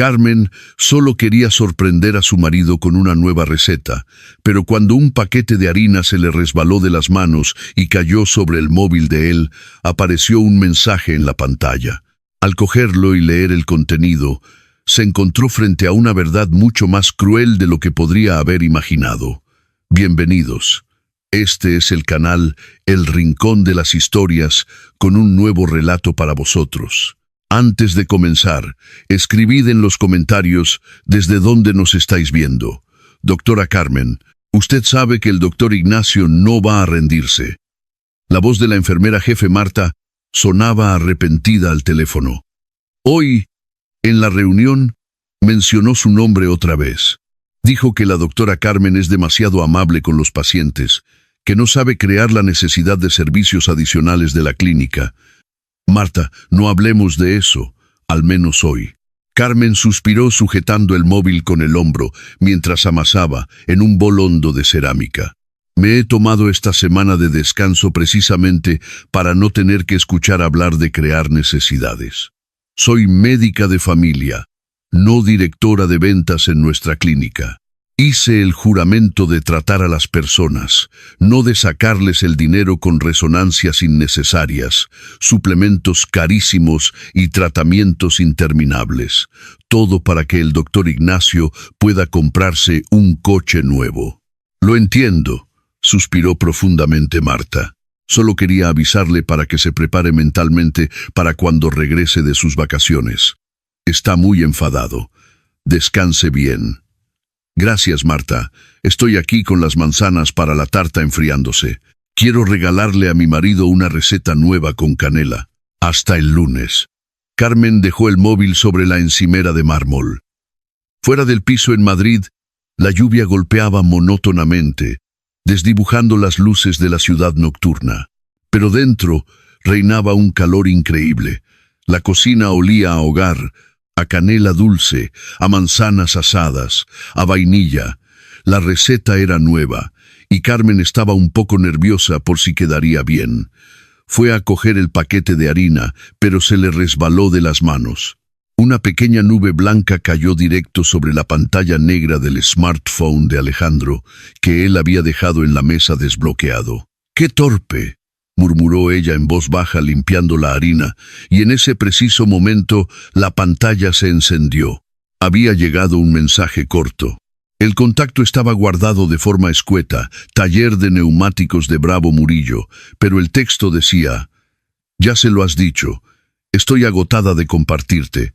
Carmen solo quería sorprender a su marido con una nueva receta, pero cuando un paquete de harina se le resbaló de las manos y cayó sobre el móvil de él, apareció un mensaje en la pantalla. Al cogerlo y leer el contenido, se encontró frente a una verdad mucho más cruel de lo que podría haber imaginado. Bienvenidos. Este es el canal El Rincón de las Historias, con un nuevo relato para vosotros. Antes de comenzar, escribid en los comentarios desde dónde nos estáis viendo. Doctora Carmen, usted sabe que el doctor Ignacio no va a rendirse. La voz de la enfermera jefe Marta sonaba arrepentida al teléfono. Hoy, en la reunión, mencionó su nombre otra vez. Dijo que la doctora Carmen es demasiado amable con los pacientes, que no sabe crear la necesidad de servicios adicionales de la clínica. Marta, no hablemos de eso, al menos hoy. Carmen suspiró sujetando el móvil con el hombro mientras amasaba en un bol hondo de cerámica. Me he tomado esta semana de descanso precisamente para no tener que escuchar hablar de crear necesidades. Soy médica de familia, no directora de ventas en nuestra clínica. Hice el juramento de tratar a las personas, no de sacarles el dinero con resonancias innecesarias, suplementos carísimos y tratamientos interminables. Todo para que el doctor Ignacio pueda comprarse un coche nuevo. Lo entiendo, suspiró profundamente Marta. Solo quería avisarle para que se prepare mentalmente para cuando regrese de sus vacaciones. Está muy enfadado. Descanse bien. Gracias, Marta. Estoy aquí con las manzanas para la tarta enfriándose. Quiero regalarle a mi marido una receta nueva con canela. Hasta el lunes. Carmen dejó el móvil sobre la encimera de mármol. Fuera del piso en Madrid, la lluvia golpeaba monótonamente, desdibujando las luces de la ciudad nocturna. Pero dentro reinaba un calor increíble. La cocina olía a hogar, a canela dulce, a manzanas asadas, a vainilla. La receta era nueva, y Carmen estaba un poco nerviosa por si quedaría bien. Fue a coger el paquete de harina, pero se le resbaló de las manos. Una pequeña nube blanca cayó directo sobre la pantalla negra del smartphone de Alejandro, que él había dejado en la mesa desbloqueado. ¡Qué torpe!, murmuró ella en voz baja limpiando la harina, y en ese preciso momento la pantalla se encendió. Había llegado un mensaje corto. El contacto estaba guardado de forma escueta, taller de neumáticos de Bravo Murillo, pero el texto decía: «Ya se lo has dicho, estoy agotada de compartirte.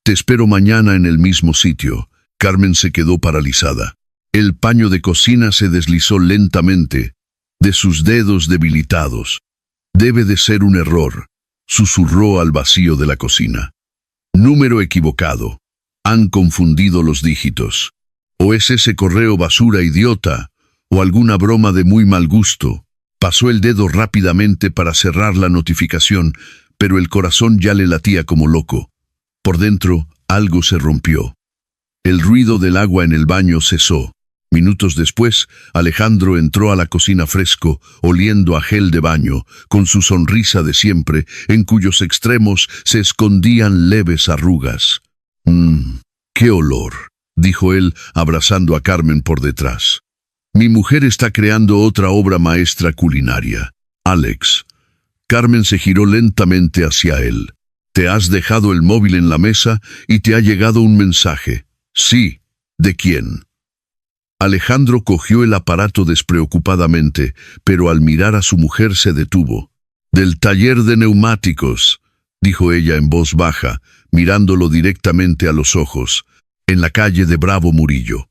Te espero mañana en el mismo sitio». Carmen se quedó paralizada. El paño de cocina se deslizó lentamente de sus dedos debilitados. «Debe de ser un error», susurró al vacío de la cocina. «Número equivocado. Han confundido los dígitos. O es ese correo basura idiota, o alguna broma de muy mal gusto». Pasó el dedo rápidamente para cerrar la notificación, pero el corazón ya le latía como loco. Por dentro, algo se rompió. El ruido del agua en el baño cesó. Minutos después, Alejandro entró a la cocina fresco, oliendo a gel de baño, con su sonrisa de siempre, en cuyos extremos se escondían leves arrugas. «¡Qué olor!», dijo él, abrazando a Carmen por detrás. «Mi mujer está creando otra obra maestra culinaria. Alex». Carmen se giró lentamente hacia él. «Te has dejado el móvil en la mesa y te ha llegado un mensaje». «Sí». «¿De quién?». Alejandro cogió el aparato despreocupadamente, pero al mirar a su mujer se detuvo. «Del taller de neumáticos», dijo ella en voz baja, mirándolo directamente a los ojos, «en la calle de Bravo Murillo».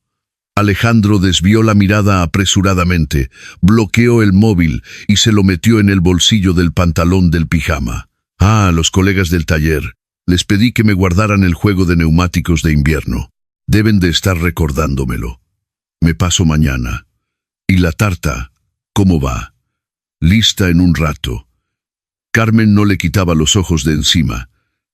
Alejandro desvió la mirada apresuradamente, bloqueó el móvil y se lo metió en el bolsillo del pantalón del pijama. «Ah, los colegas del taller. Les pedí que me guardaran el juego de neumáticos de invierno. Deben de estar recordándomelo. Me paso mañana. ¿Y la tarta? ¿Cómo va?». «Lista en un rato». Carmen no le quitaba los ojos de encima.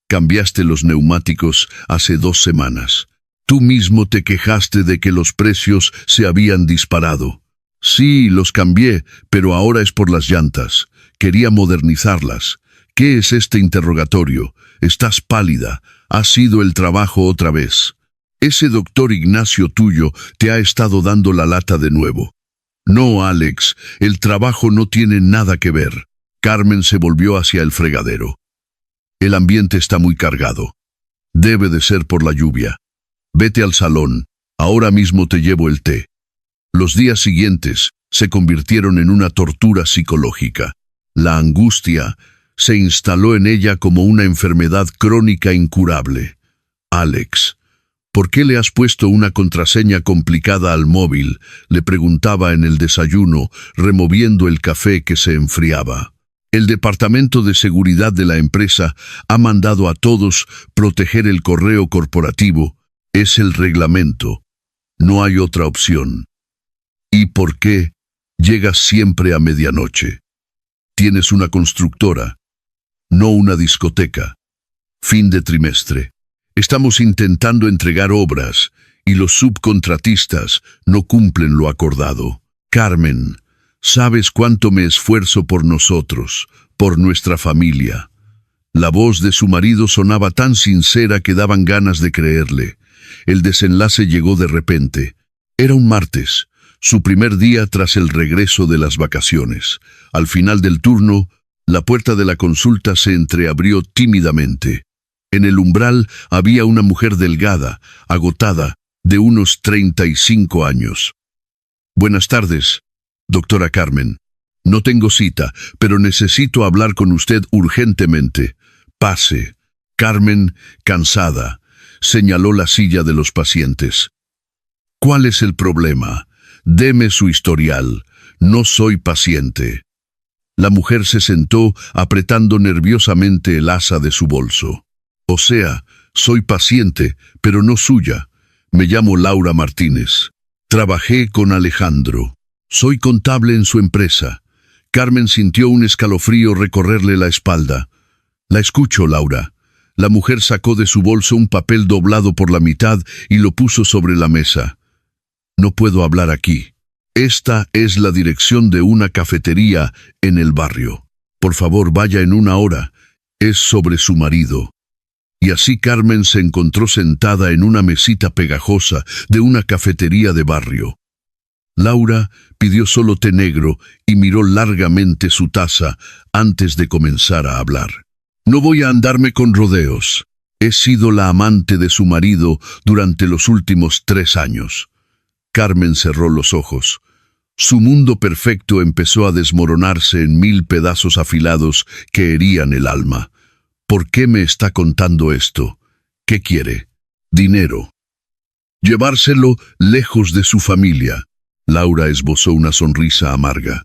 «Cambiaste los neumáticos hace 2 semanas. Tú mismo te quejaste de que los precios se habían disparado». «Sí, los cambié, pero ahora es por las llantas. Quería modernizarlas. ¿Qué es este interrogatorio? Estás pálida. Ha sido el trabajo otra vez. Ese doctor Ignacio tuyo te ha estado dando la lata de nuevo. No, Alex, el trabajo no tiene nada que ver. Carmen se volvió hacia el fregadero. El ambiente está muy cargado. Debe de ser por la lluvia. Vete al salón. Ahora mismo te llevo el té. Los días siguientes se convirtieron en una tortura psicológica. La angustia se instaló en ella como una enfermedad crónica incurable. Alex, ¿por qué le has puesto una contraseña complicada al móvil?, le preguntaba en el desayuno, removiendo el café que se enfriaba. El departamento de seguridad de la empresa ha mandado a todos proteger el correo corporativo. Es el reglamento. No hay otra opción. ¿Y por qué llegas siempre a medianoche? Tienes una constructora, no una discoteca. Fin de trimestre. Estamos intentando entregar obras y los subcontratistas no cumplen lo acordado. Carmen, sabes cuánto me esfuerzo por nosotros, por nuestra familia. La voz de su marido sonaba tan sincera que daban ganas de creerle. El desenlace llegó de repente. Era un martes, su primer día tras el regreso de las vacaciones. Al final del turno, la puerta de la consulta se entreabrió tímidamente. En el umbral había una mujer delgada, agotada, de unos 35 años. Buenas tardes, doctora Carmen. No tengo cita, pero necesito hablar con usted urgentemente. Pase. Carmen, cansada, señaló la silla de los pacientes. ¿Cuál es el problema? Deme su historial. No soy paciente. La mujer se sentó apretando nerviosamente el asa de su bolso. O sea, soy paciente, pero no suya. Me llamo Laura Martínez. Trabajé con Alejandro. Soy contable en su empresa. Carmen sintió un escalofrío recorrerle la espalda. La escucho, Laura. La mujer sacó de su bolso un papel doblado por la mitad y lo puso sobre la mesa. No puedo hablar aquí. Esta es la dirección de una cafetería en el barrio. Por favor, vaya en 1 hora. Es sobre su marido. Y así Carmen se encontró sentada en una mesita pegajosa de una cafetería de barrio. Laura pidió solo té negro y miró largamente su taza antes de comenzar a hablar. No voy a andarme con rodeos. He sido la amante de su marido durante los últimos 3 años. Carmen cerró los ojos. Su mundo perfecto empezó a desmoronarse en 1000 pedazos afilados que herían el alma. ¿Por qué me está contando esto? ¿Qué quiere? Dinero. Llevárselo lejos de su familia. Laura esbozó una sonrisa amarga.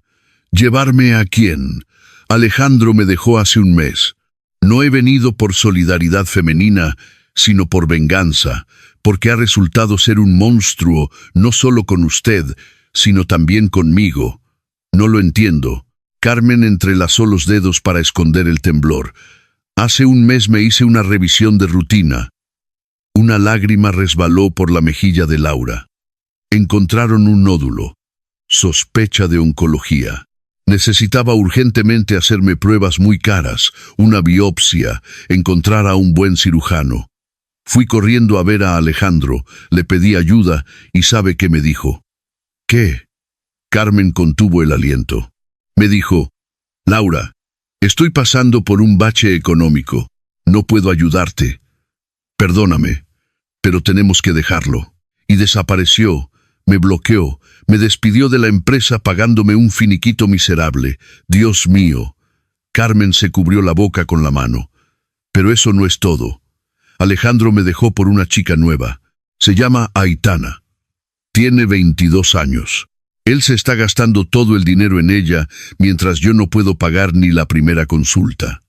¿Llevarme a quién? Alejandro me dejó hace 1 mes. No he venido por solidaridad femenina, sino por venganza, porque ha resultado ser un monstruo, no solo con usted, sino también conmigo. No lo entiendo. Carmen entrelazó los dedos para esconder el temblor. Hace 1 mes me hice una revisión de rutina. Una lágrima resbaló por la mejilla de Laura. Encontraron un nódulo. Sospecha de oncología. Necesitaba urgentemente hacerme pruebas muy caras, una biopsia, encontrar a un buen cirujano. Fui corriendo a ver a Alejandro, le pedí ayuda y ¿sabe qué me dijo? ¿Qué? Carmen contuvo el aliento. Me dijo, Laura, estoy pasando por un bache económico. No puedo ayudarte. Perdóname, pero tenemos que dejarlo. Y desapareció, me bloqueó, me despidió de la empresa pagándome un finiquito miserable. Dios mío. Carmen se cubrió la boca con la mano. Pero eso no es todo. Alejandro me dejó por una chica nueva. Se llama Aitana. Tiene 22 años. Él se está gastando todo el dinero en ella, mientras yo no puedo pagar ni la primera consulta.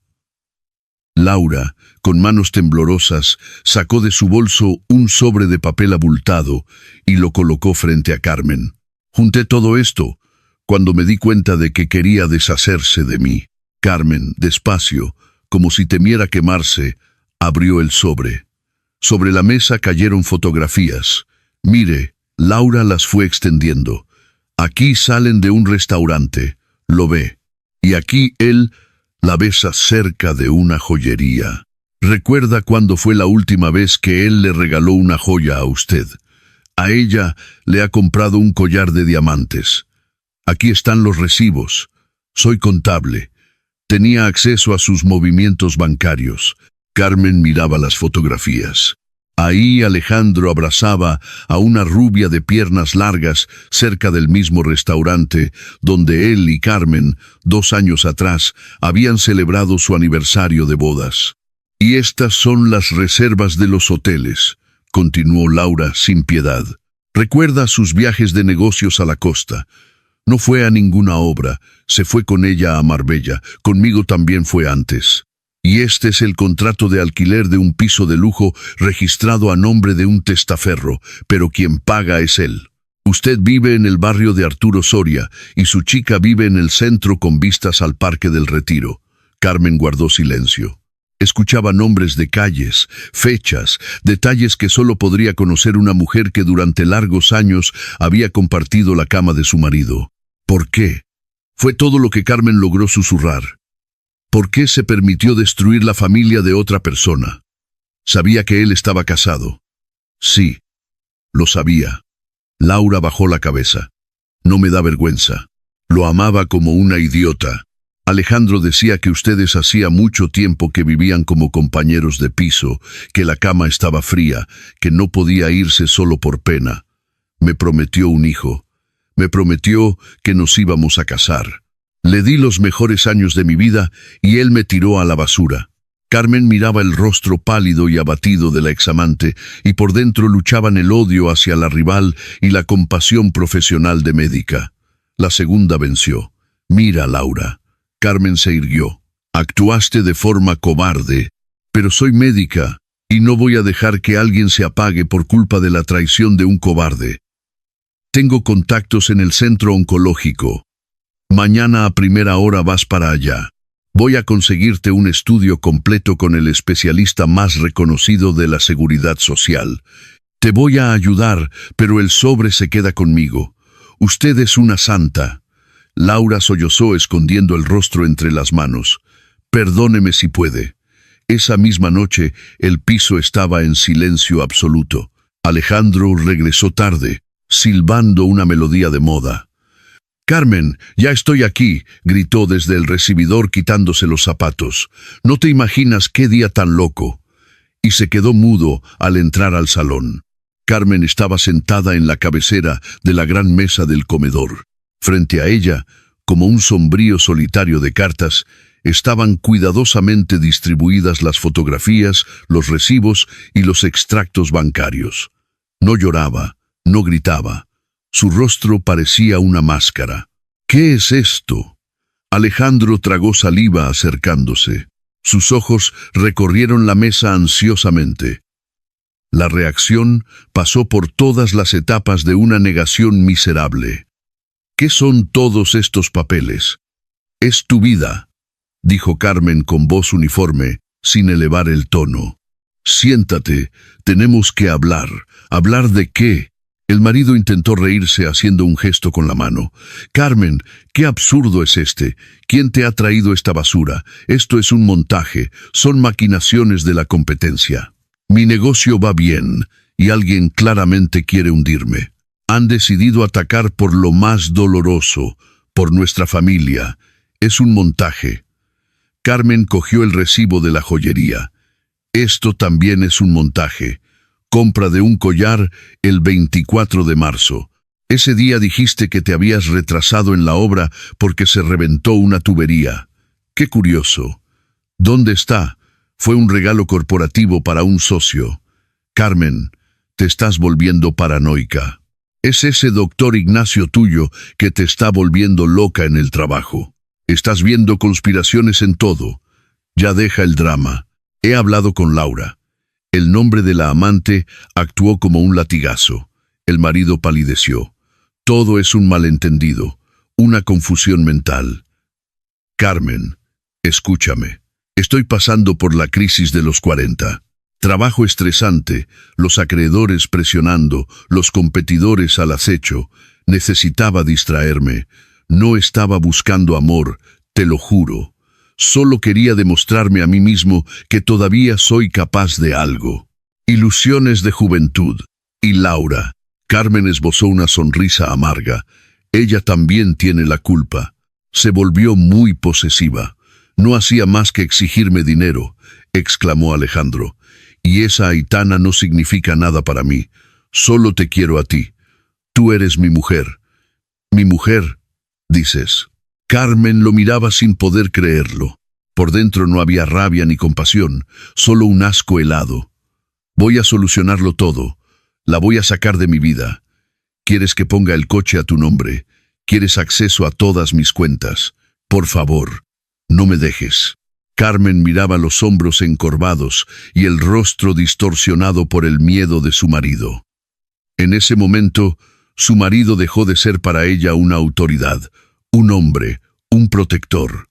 Laura, con manos temblorosas, sacó de su bolso un sobre de papel abultado y lo colocó frente a Carmen. Junté todo esto cuando me di cuenta de que quería deshacerse de mí. Carmen, despacio, como si temiera quemarse, abrió el sobre. Sobre la mesa cayeron fotografías. Mire, Laura las fue extendiendo. Aquí salen de un restaurante, lo ve. Y aquí él la besa cerca de una joyería. ¿Recuerda cuándo fue la última vez que él le regaló una joya a usted? A ella le ha comprado un collar de diamantes. Aquí están los recibos. Soy contable. Tenía acceso a sus movimientos bancarios. Carmen miraba las fotografías. Ahí Alejandro abrazaba a una rubia de piernas largas cerca del mismo restaurante donde él y Carmen, 2 años atrás, habían celebrado su aniversario de bodas. Y estas son las reservas de los hoteles, continuó Laura sin piedad. Recuerda sus viajes de negocios a la costa. No fue a ninguna obra, se fue con ella a Marbella, conmigo también fue antes. Y este es el contrato de alquiler de un piso de lujo registrado a nombre de un testaferro, pero quien paga es él. Usted vive en el barrio de Arturo Soria y su chica vive en el centro con vistas al Parque del Retiro. Carmen guardó silencio. Escuchaba nombres de calles, fechas, detalles que solo podría conocer una mujer que durante largos años había compartido la cama de su marido. ¿Por qué? Fue todo lo que Carmen logró susurrar. ¿Por qué se permitió destruir la familia de otra persona? Sabía que él estaba casado. Sí, lo sabía. Laura bajó la cabeza. No me da vergüenza. Lo amaba como una idiota. Alejandro decía que ustedes hacía mucho tiempo que vivían como compañeros de piso, que la cama estaba fría, que no podía irse solo por pena. Me prometió un hijo. Me prometió que nos íbamos a casar. Le di los mejores años de mi vida y él me tiró a la basura. Carmen miraba el rostro pálido y abatido de la examante y por dentro luchaban el odio hacia la rival y la compasión profesional de médica. La segunda venció. Mira, Laura. Carmen se irguió. Actuaste de forma cobarde, pero soy médica y no voy a dejar que alguien se apague por culpa de la traición de un cobarde. Tengo contactos en el centro oncológico. Mañana a primera hora vas para allá. Voy a conseguirte un estudio completo con el especialista más reconocido de la seguridad social. Te voy a ayudar, pero el sobre se queda conmigo. Usted es una santa. Laura sollozó escondiendo el rostro entre las manos. Perdóneme si puede. Esa misma noche el piso estaba en silencio absoluto. Alejandro regresó tarde, silbando una melodía de moda. «Carmen, ya estoy aquí», gritó desde el recibidor quitándose los zapatos. «No te imaginas qué día tan loco». Y se quedó mudo al entrar al salón. Carmen estaba sentada en la cabecera de la gran mesa del comedor. Frente a ella, como un sombrío solitario de cartas, estaban cuidadosamente distribuidas las fotografías, los recibos y los extractos bancarios. No lloraba, no gritaba. Su rostro parecía una máscara. ¿Qué es esto? Alejandro tragó saliva acercándose. Sus ojos recorrieron la mesa ansiosamente. La reacción pasó por todas las etapas de una negación miserable. ¿Qué son todos estos papeles? Es tu vida, dijo Carmen con voz uniforme, sin elevar el tono. Siéntate, tenemos que hablar. ¿Hablar de qué? El marido intentó reírse haciendo un gesto con la mano. Carmen, qué absurdo es este. ¿Quién te ha traído esta basura? Esto es un montaje, son maquinaciones de la competencia. Mi negocio va bien y alguien claramente quiere hundirme. Han decidido atacar por lo más doloroso, por nuestra familia. Es un montaje. Carmen cogió el recibo de la joyería. Esto también es un montaje. Compra de un collar el 24 de marzo. Ese día dijiste que te habías retrasado en la obra porque se reventó una tubería. Qué curioso. ¿Dónde está? Fue un regalo corporativo para un socio. Carmen, te estás volviendo paranoica. Es ese doctor Ignacio tuyo que te está volviendo loca en el trabajo. Estás viendo conspiraciones en todo. Ya deja el drama. He hablado con Laura. El nombre de la amante actuó como un latigazo. El marido palideció. Todo es un malentendido, una confusión mental. Carmen, escúchame. Estoy pasando por la crisis de los 40. Trabajo estresante, los acreedores presionando, los competidores al acecho. Necesitaba distraerme. No estaba buscando amor, te lo juro. Solo quería demostrarme a mí mismo que todavía soy capaz de algo. Ilusiones de juventud. Y Laura. Carmen esbozó una sonrisa amarga. Ella también tiene la culpa. Se volvió muy posesiva. No hacía más que exigirme dinero, exclamó Alejandro. Y esa Aitana no significa nada para mí. Solo te quiero a ti. Tú eres mi mujer. Mi mujer, dices. Carmen lo miraba sin poder creerlo. Por dentro no había rabia ni compasión, solo un asco helado. Voy a solucionarlo todo. La voy a sacar de mi vida. ¿Quieres que ponga el coche a tu nombre? ¿Quieres acceso a todas mis cuentas? Por favor, no me dejes. Carmen miraba los hombros encorvados y el rostro distorsionado por el miedo de su marido. En ese momento, su marido dejó de ser para ella una autoridad, un hombre, un protector.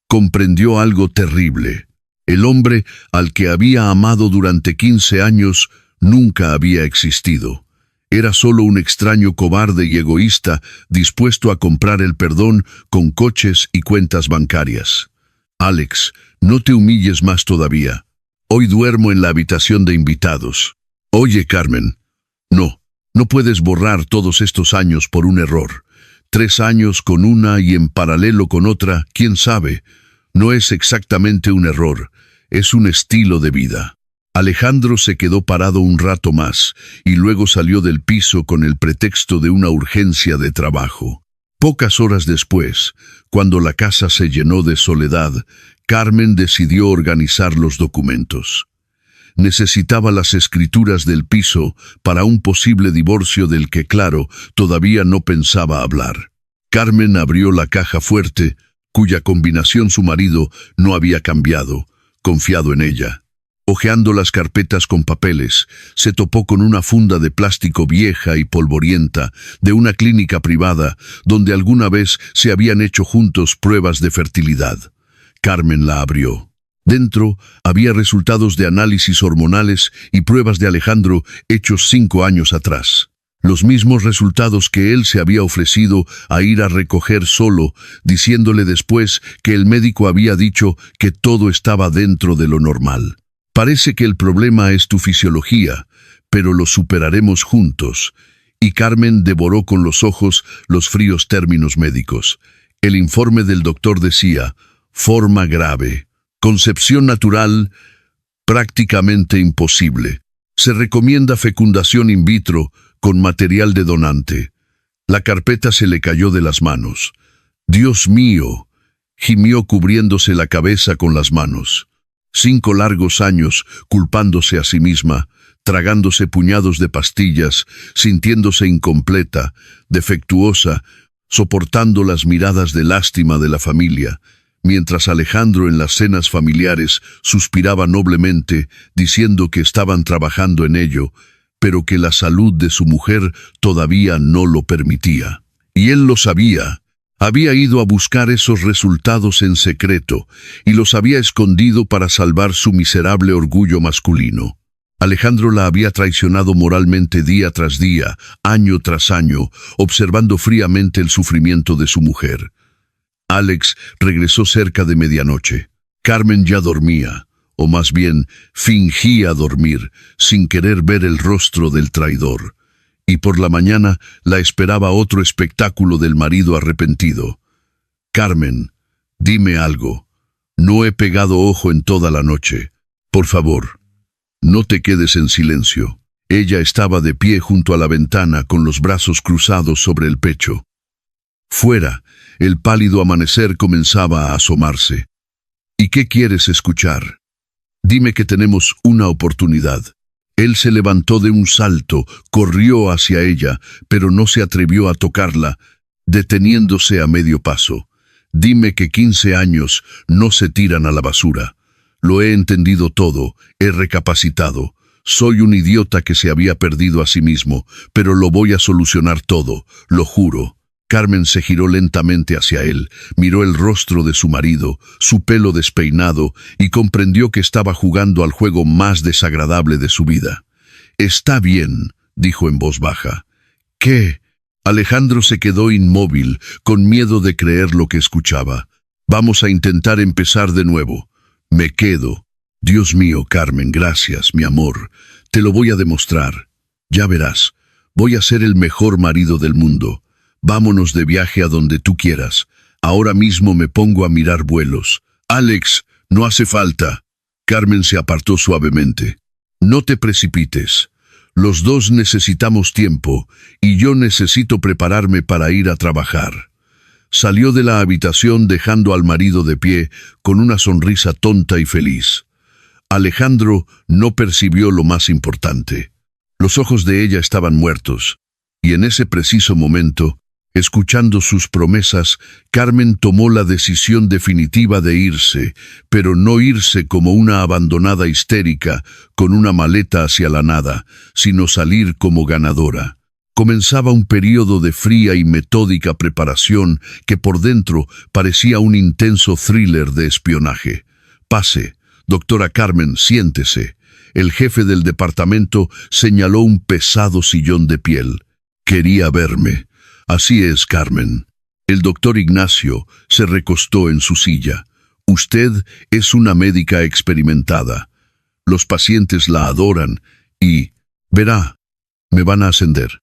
Comprendió algo terrible. El hombre al que había amado durante 15 años nunca había existido. Era solo un extraño cobarde y egoísta dispuesto a comprar el perdón con coches y cuentas bancarias. Alex, no te humilles más todavía. Hoy duermo en la habitación de invitados. Oye, Carmen. No puedes borrar todos estos años por un error. 3 años con una y en paralelo con otra, quién sabe. No es exactamente un error, es un estilo de vida. Alejandro se quedó parado un rato más y luego salió del piso con el pretexto de una urgencia de trabajo. Pocas horas después, cuando la casa se llenó de soledad, Carmen decidió organizar los documentos. Necesitaba las escrituras del piso para un posible divorcio del que, claro, todavía no pensaba hablar. Carmen abrió la caja fuerte, cuya combinación su marido no había cambiado, confiado en ella. Hojeando las carpetas con papeles, se topó con una funda de plástico vieja y polvorienta de una clínica privada donde alguna vez se habían hecho juntos pruebas de fertilidad. Carmen la abrió. Dentro había resultados de análisis hormonales y pruebas de Alejandro hechos 5 años atrás. Los mismos resultados que él se había ofrecido a ir a recoger solo, diciéndole después que el médico había dicho que todo estaba dentro de lo normal. Parece que el problema es tu fisiología, pero lo superaremos juntos. Y Carmen devoró con los ojos los fríos términos médicos. El informe del doctor decía, forma grave. Concepción natural, prácticamente imposible. Se recomienda fecundación in vitro con material de donante. La carpeta se le cayó de las manos. Dios mío, gimió cubriéndose la cabeza con las manos. 5 largos años culpándose a sí misma, tragándose puñados de pastillas, sintiéndose incompleta, defectuosa, soportando las miradas de lástima de la familia. Mientras Alejandro en las cenas familiares suspiraba noblemente, diciendo que estaban trabajando en ello, pero que la salud de su mujer todavía no lo permitía. Y él lo sabía. Había ido a buscar esos resultados en secreto y los había escondido para salvar su miserable orgullo masculino. Alejandro la había traicionado moralmente día tras día, año tras año, observando fríamente el sufrimiento de su mujer. Alex regresó cerca de medianoche. Carmen ya dormía, o más bien fingía dormir, sin querer ver el rostro del traidor. Y por la mañana la esperaba otro espectáculo del marido arrepentido. Carmen, dime algo. No he pegado ojo en toda la noche. Por favor, no te quedes en silencio. Ella estaba de pie junto a la ventana con los brazos cruzados sobre el pecho. Fuera, el pálido amanecer comenzaba a asomarse. ¿Y qué quieres escuchar? Dime que tenemos una oportunidad. Él se levantó de un salto, corrió hacia ella, pero no se atrevió a tocarla, deteniéndose a medio paso. Dime que 15 años no se tiran a la basura. Lo he entendido todo, he recapacitado. Soy un idiota que se había perdido a sí mismo, pero lo voy a solucionar todo, lo juro. Carmen se giró lentamente hacia él, miró el rostro de su marido, su pelo despeinado, y comprendió que estaba jugando al juego más desagradable de su vida. «Está bien», dijo en voz baja. «¿Qué?» Alejandro se quedó inmóvil, con miedo de creer lo que escuchaba. Vamos a intentar empezar de nuevo. Me quedo. Dios mío, Carmen, gracias, mi amor. Te lo voy a demostrar. Ya verás. Voy a ser el mejor marido del mundo. Vámonos de viaje a donde tú quieras. Ahora mismo me pongo a mirar vuelos. Alex, no hace falta. Carmen se apartó suavemente. No te precipites. Los dos necesitamos tiempo y yo necesito prepararme para ir a trabajar. Salió de la habitación dejando al marido de pie con una sonrisa tonta y feliz. Alejandro no percibió lo más importante. Los ojos de ella estaban muertos, y en ese preciso momento, escuchando sus promesas, Carmen tomó la decisión definitiva de irse, pero no irse como una abandonada histérica, con una maleta hacia la nada, sino salir como ganadora. Comenzaba un período de fría y metódica preparación que por dentro parecía un intenso thriller de espionaje. Pase, doctora Carmen, siéntese. El jefe del departamento señaló un pesado sillón de piel. Quería verme. Así es, Carmen. El doctor Ignacio se recostó en su silla. Usted es una médica experimentada. Los pacientes la adoran y, verá, me van a ascender.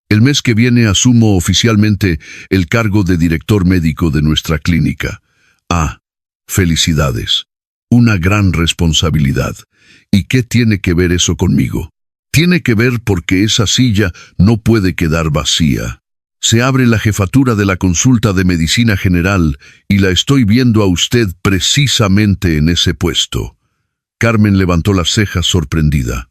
El mes que viene asumo oficialmente el cargo de director médico de nuestra clínica. Ah, felicidades. Una gran responsabilidad. ¿Y qué tiene que ver eso conmigo? Tiene que ver porque esa silla no puede quedar vacía. Se abre la jefatura de la consulta de medicina general y la estoy viendo a usted precisamente en ese puesto. Carmen levantó las cejas sorprendida.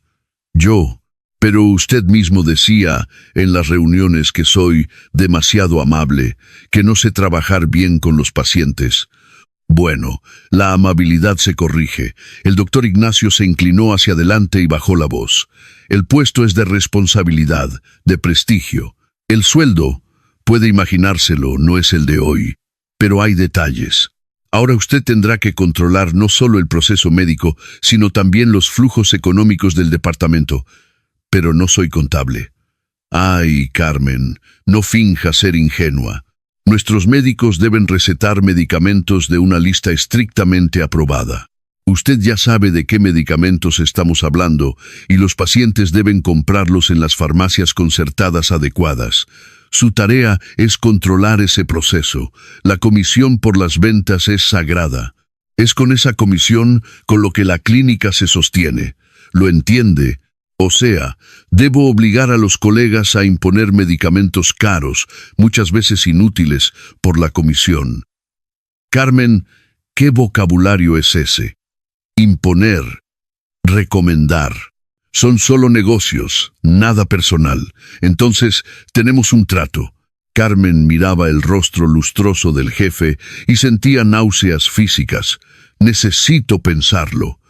Pero usted mismo decía en las reuniones que soy demasiado amable, que no sé trabajar bien con los pacientes. Bueno, la amabilidad se corrige. El doctor Ignacio se inclinó hacia adelante y bajó la voz. El puesto es de responsabilidad, de prestigio. El sueldo, puede imaginárselo, no es el de hoy. Pero hay detalles. Ahora usted tendrá que controlar no solo el proceso médico, sino también los flujos económicos del departamento. Pero no soy contable. Ay, Carmen, no finja ser ingenua. Nuestros médicos deben recetar medicamentos de una lista estrictamente aprobada. Usted ya sabe de qué medicamentos estamos hablando y los pacientes deben comprarlos en las farmacias concertadas adecuadas. Su tarea es controlar ese proceso. La comisión por las ventas es sagrada. Es con esa comisión con lo que la clínica se sostiene. ¿Lo entiende? O sea, debo obligar a los colegas a imponer medicamentos caros, muchas veces inútiles, por la comisión. Carmen, ¿qué vocabulario es ese? Imponer, recomendar. Son solo negocios, nada personal. Entonces, tenemos un trato. Carmen miraba el rostro lustroso del jefe y sentía náuseas físicas. Necesito pensarlo.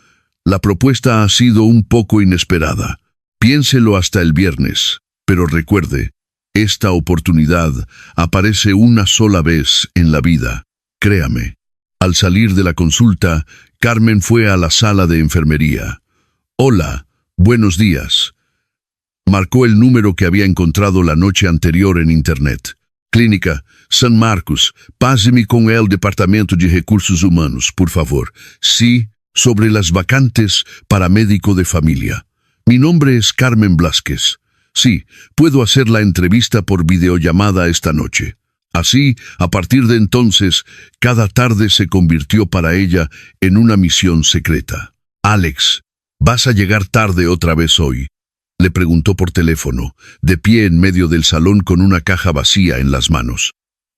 La propuesta ha sido un poco inesperada. Piénselo hasta el viernes, pero recuerde, esta oportunidad aparece una sola vez en la vida. Créame. Al salir de la consulta, Carmen fue a la sala de enfermería. Hola, buenos días. Marcó el número que había encontrado la noche anterior en Internet. Clínica San Marcos, páseme con el Departamento de Recursos Humanos, por favor. Sí, sobre las vacantes para médico de familia. Mi nombre es Carmen Blázquez. Sí, puedo hacer la entrevista por videollamada esta noche. Así, a partir de entonces, cada tarde se convirtió para ella en una misión secreta. Alex, ¿vas a llegar tarde otra vez hoy? Le preguntó por teléfono, de pie en medio del salón con una caja vacía en las manos.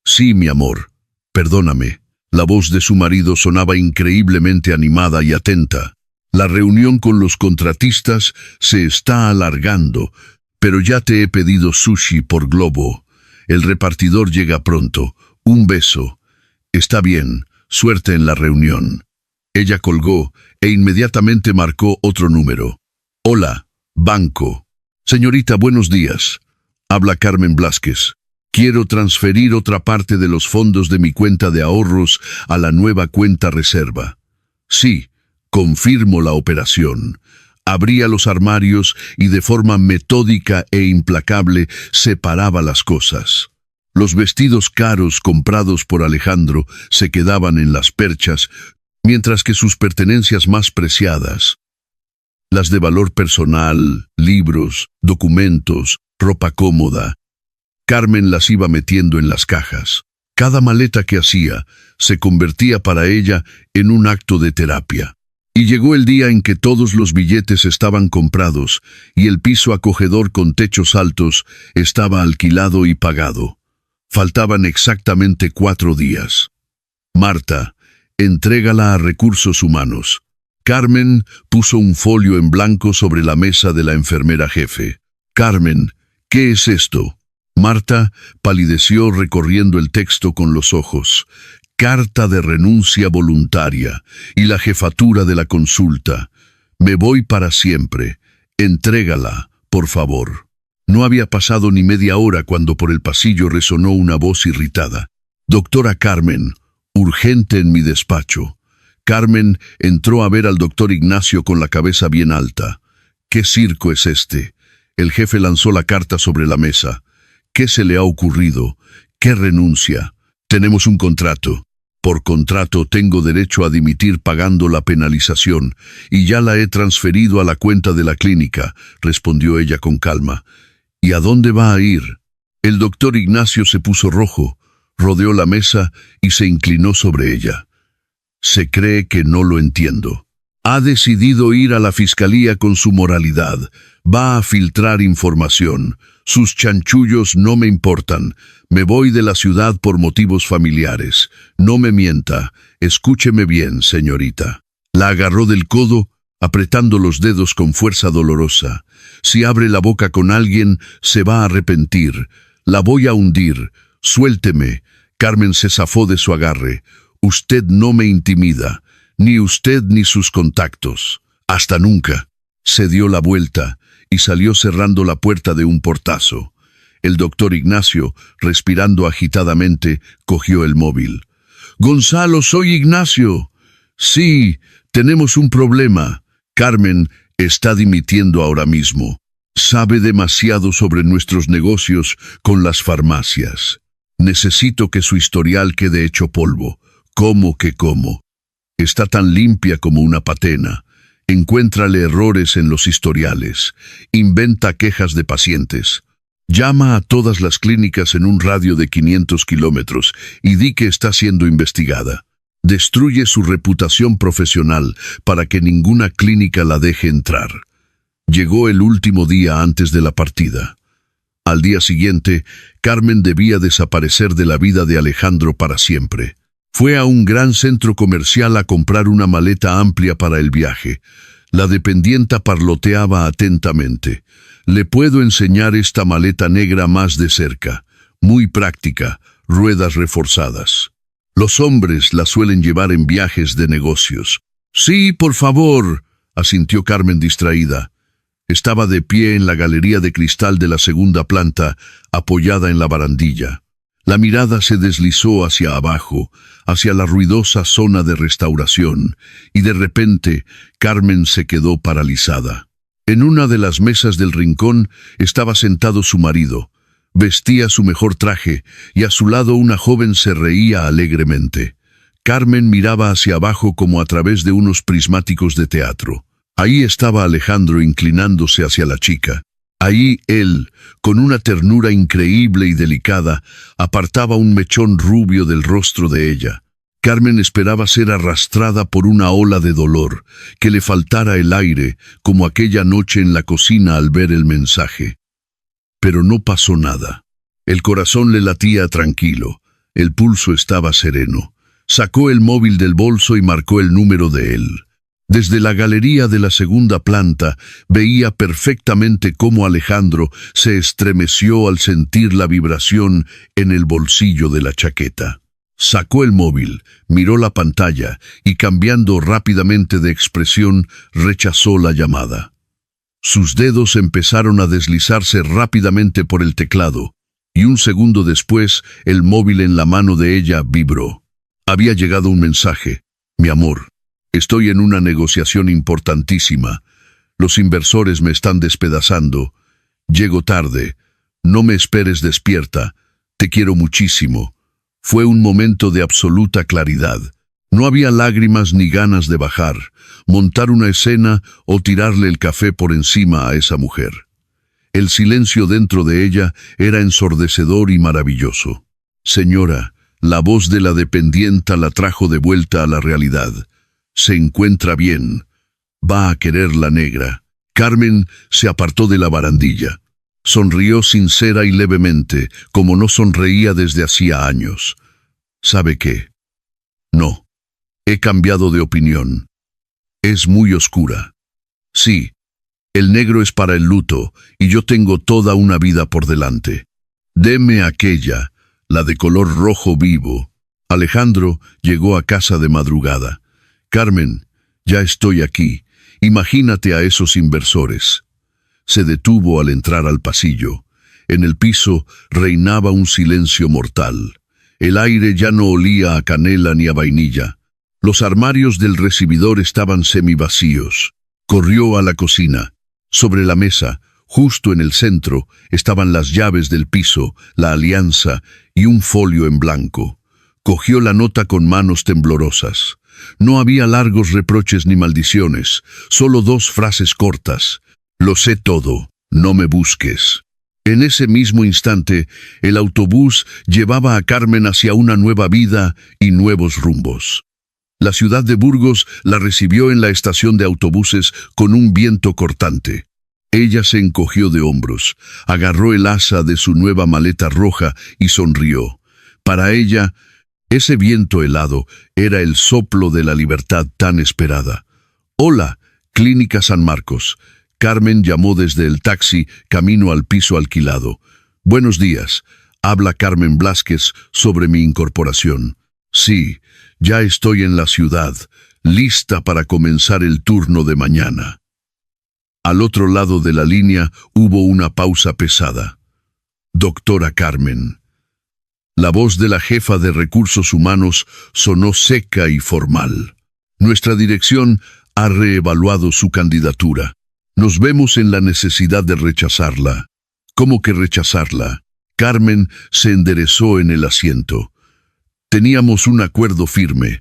Sí, mi amor. Perdóname. La voz de su marido sonaba increíblemente animada y atenta. La reunión con los contratistas se está alargando, pero ya te he pedido sushi por Globo. El repartidor llega pronto. Un beso. Está bien. Suerte en la reunión. Ella colgó e inmediatamente marcó otro número. Hola, banco. Señorita, buenos días. Habla Carmen Blázquez. Quiero transferir otra parte de los fondos de mi cuenta de ahorros a la nueva cuenta reserva. Sí, confirmo la operación. Abría los armarios y de forma metódica e implacable separaba las cosas. Los vestidos caros comprados por Alejandro se quedaban en las perchas, mientras que sus pertenencias más preciadas, las de valor personal, libros, documentos, ropa cómoda, Carmen las iba metiendo en las cajas. Cada maleta que hacía se convertía para ella en un acto de terapia. Y llegó el día en que todos los billetes estaban comprados y el piso acogedor con techos altos estaba alquilado y pagado. Faltaban exactamente 4 días. Marta, entrégala a Recursos Humanos. Carmen puso un folio en blanco sobre la mesa de la enfermera jefe. Carmen, ¿qué es esto? Marta palideció recorriendo el texto con los ojos. Carta de renuncia voluntaria y la jefatura de la consulta. Me voy para siempre. Entrégala, por favor. No había pasado ni media hora cuando por el pasillo resonó una voz irritada. Doctora Carmen, urgente en mi despacho. Carmen entró a ver al doctor Ignacio con la cabeza bien alta. ¿Qué circo es este? El jefe lanzó la carta sobre la mesa. ¿Qué se le ha ocurrido? ¿Qué renuncia? Tenemos un contrato. Por contrato tengo derecho a dimitir pagando la penalización, y ya la he transferido a la cuenta de la clínica, respondió ella con calma. ¿Y a dónde va a ir? El doctor Ignacio se puso rojo, rodeó la mesa y se inclinó sobre ella. Se cree que no lo entiendo. Ha decidido ir a la fiscalía con su moralidad. Va a filtrar información. Sus chanchullos no me importan. Me voy de la ciudad por motivos familiares. No me mienta. Escúcheme bien, señorita. La agarró del codo, apretando los dedos con fuerza dolorosa. Si abre la boca con alguien, se va a arrepentir. La voy a hundir. Suélteme. Carmen se zafó de su agarre. Usted no me intimida. Ni usted ni sus contactos. Hasta nunca. Se dio la vuelta y salió cerrando la puerta de un portazo. El doctor Ignacio, respirando agitadamente, cogió el móvil. «Gonzalo, soy Ignacio». «Sí, tenemos un problema. Carmen está dimitiendo ahora mismo. Sabe demasiado sobre nuestros negocios con las farmacias. Necesito que su historial quede hecho polvo. ¿Cómo que cómo? Está tan limpia como una patena. Encuéntrale errores en los historiales. Inventa quejas de pacientes. Llama a todas las clínicas en un radio de 500 kilómetros y di que está siendo investigada. Destruye su reputación profesional para que ninguna clínica la deje entrar». Llegó el último día antes de la partida. Al día siguiente, Carmen debía desaparecer de la vida de Alejandro para siempre. Fue a un gran centro comercial a comprar una maleta amplia para el viaje. La dependienta parloteaba atentamente. «Le puedo enseñar esta maleta negra más de cerca. Muy práctica, ruedas reforzadas. Los hombres la suelen llevar en viajes de negocios». «Sí, por favor», asintió Carmen distraída. Estaba de pie en la galería de cristal de la segunda planta, apoyada en la barandilla. La mirada se deslizó hacia abajo, hacia la ruidosa zona de restauración, y de repente Carmen se quedó paralizada. En una de las mesas del rincón estaba sentado su marido. Vestía su mejor traje, y a su lado una joven se reía alegremente. Carmen miraba hacia abajo como a través de unos prismáticos de teatro. Ahí estaba Alejandro inclinándose hacia la chica. Ahí él, con una ternura increíble y delicada, apartaba un mechón rubio del rostro de ella. Carmen esperaba ser arrastrada por una ola de dolor, que le faltara el aire, como aquella noche en la cocina al ver el mensaje. Pero no pasó nada. El corazón le latía tranquilo, el pulso estaba sereno. Sacó el móvil del bolso y marcó el número de él. Desde la galería de la segunda planta veía perfectamente cómo Alejandro se estremeció al sentir la vibración en el bolsillo de la chaqueta. Sacó el móvil, miró la pantalla y cambiando rápidamente de expresión rechazó la llamada. Sus dedos empezaron a deslizarse rápidamente por el teclado y un segundo después el móvil en la mano de ella vibró. Había llegado un mensaje. «Mi amor. Estoy en una negociación importantísima. Los inversores me están despedazando. Llego tarde. No me esperes despierta. Te quiero muchísimo. Fue un momento de absoluta claridad. No había lágrimas ni ganas de bajar, montar una escena o tirarle el café por encima a esa mujer. El silencio dentro de ella era ensordecedor y maravilloso. Señora, la voz de la dependienta la trajo de vuelta a la realidad. Se encuentra bien. Va a querer la negra. Carmen se apartó de la barandilla. Sonrió sincera y levemente, como no sonreía desde hacía años. ¿Sabe qué? No. He cambiado de opinión. Es muy oscura. Sí, el negro es para el luto, y yo tengo toda una vida por delante. Deme aquella, la de color rojo vivo. Alejandro llegó a casa de madrugada. Carmen, ya estoy aquí. Imagínate a esos inversores. Se detuvo al entrar al pasillo. En el piso reinaba un silencio mortal. El aire ya no olía a canela ni a vainilla. Los armarios del recibidor estaban semivacíos. Corrió a la cocina. Sobre la mesa, justo en el centro, estaban las llaves del piso, la alianza y un folio en blanco. Cogió la nota con manos temblorosas. No había largos reproches ni maldiciones, solo 2 frases cortas. Lo sé todo, no me busques. En ese mismo instante, el autobús llevaba a Carmen hacia una nueva vida y nuevos rumbos. La ciudad de Burgos la recibió en la estación de autobuses con un viento cortante. Ella se encogió de hombros, agarró el asa de su nueva maleta roja y sonrió. Para ella, ese viento helado era el soplo de la libertad tan esperada. «Hola, Clínica San Marcos». Carmen llamó desde el taxi, camino al piso alquilado. «Buenos días. Habla Carmen Blázquez sobre mi incorporación». «Sí, ya estoy en la ciudad, lista para comenzar el turno de mañana». Al otro lado de la línea hubo una pausa pesada. «Doctora Carmen». La voz de la jefa de Recursos Humanos sonó seca y formal. «Nuestra dirección ha reevaluado su candidatura. Nos vemos en la necesidad de rechazarla». «¿Cómo que rechazarla?» Carmen se enderezó en el asiento. «Teníamos un acuerdo firme.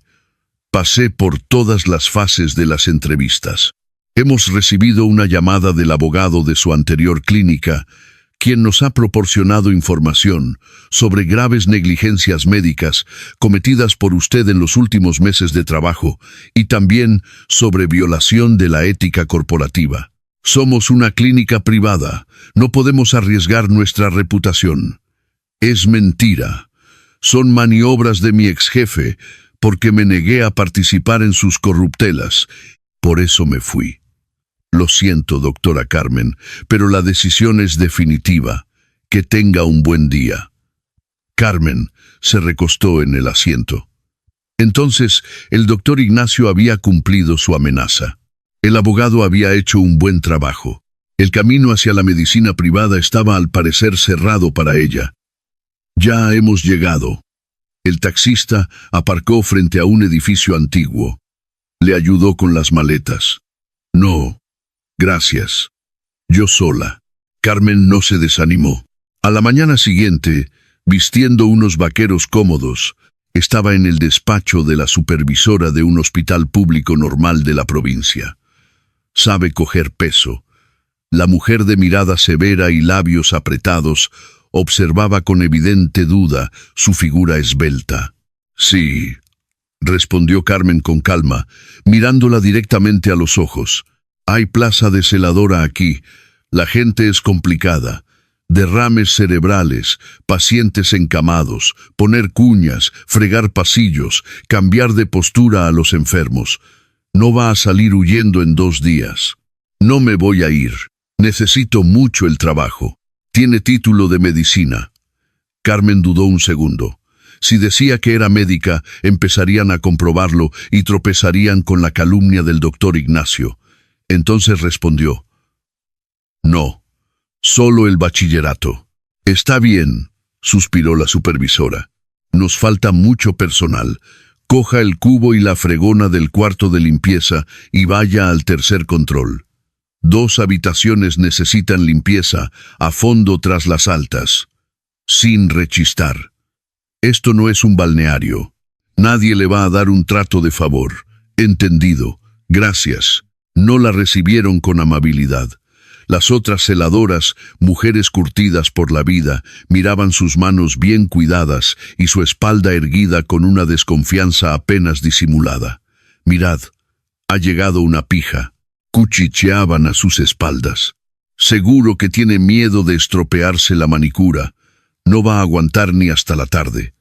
Pasé por todas las fases de las entrevistas. Hemos recibido una llamada del abogado de su anterior clínica, quien nos ha proporcionado información sobre graves negligencias médicas cometidas por usted en los últimos meses de trabajo y también sobre violación de la ética corporativa. Somos una clínica privada, no podemos arriesgar nuestra reputación». «Es mentira. Son maniobras de mi exjefe porque me negué a participar en sus corruptelas. Por eso me fui». «Lo siento, doctora Carmen, pero la decisión es definitiva. Que tenga un buen día». Carmen se recostó en el asiento. Entonces, el doctor Ignacio había cumplido su amenaza. El abogado había hecho un buen trabajo. El camino hacia la medicina privada estaba al parecer cerrado para ella. «Ya hemos llegado». El taxista aparcó frente a un edificio antiguo. Le ayudó con las maletas. «No, gracias. Yo sola». Carmen no se desanimó. A la mañana siguiente, vistiendo unos vaqueros cómodos, estaba en el despacho de la supervisora de un hospital público normal de la provincia. Sabe coger peso. La mujer de mirada severa y labios apretados observaba con evidente duda su figura esbelta. «Sí», respondió Carmen con calma, mirándola directamente a los ojos. «Hay plaza de celadora aquí. La gente es complicada. Derrames cerebrales, pacientes encamados, poner cuñas, fregar pasillos, cambiar de postura a los enfermos. No va a salir huyendo en 2 días». «No me voy a ir. Necesito mucho el trabajo. Tiene título de medicina». Carmen dudó un segundo. Si decía que era médica, empezarían a comprobarlo y tropezarían con la calumnia del doctor Ignacio. Entonces respondió: «No, solo el bachillerato». «Está bien», suspiró la supervisora. «Nos falta mucho personal. Coja el cubo y la fregona del cuarto de limpieza y vaya al tercer control. 2 habitaciones necesitan limpieza, a fondo tras las altas». sin rechistar. Esto no es un balneario. Nadie le va a dar un trato de favor. Entendido. Gracias. No la recibieron con amabilidad. Las otras celadoras, mujeres curtidas por la vida, miraban sus manos bien cuidadas y su espalda erguida con una desconfianza apenas disimulada. Mirad, ha llegado una pija. Cuchicheaban a sus espaldas. Seguro que tiene miedo de estropearse la manicura. No va a aguantar ni hasta la tarde.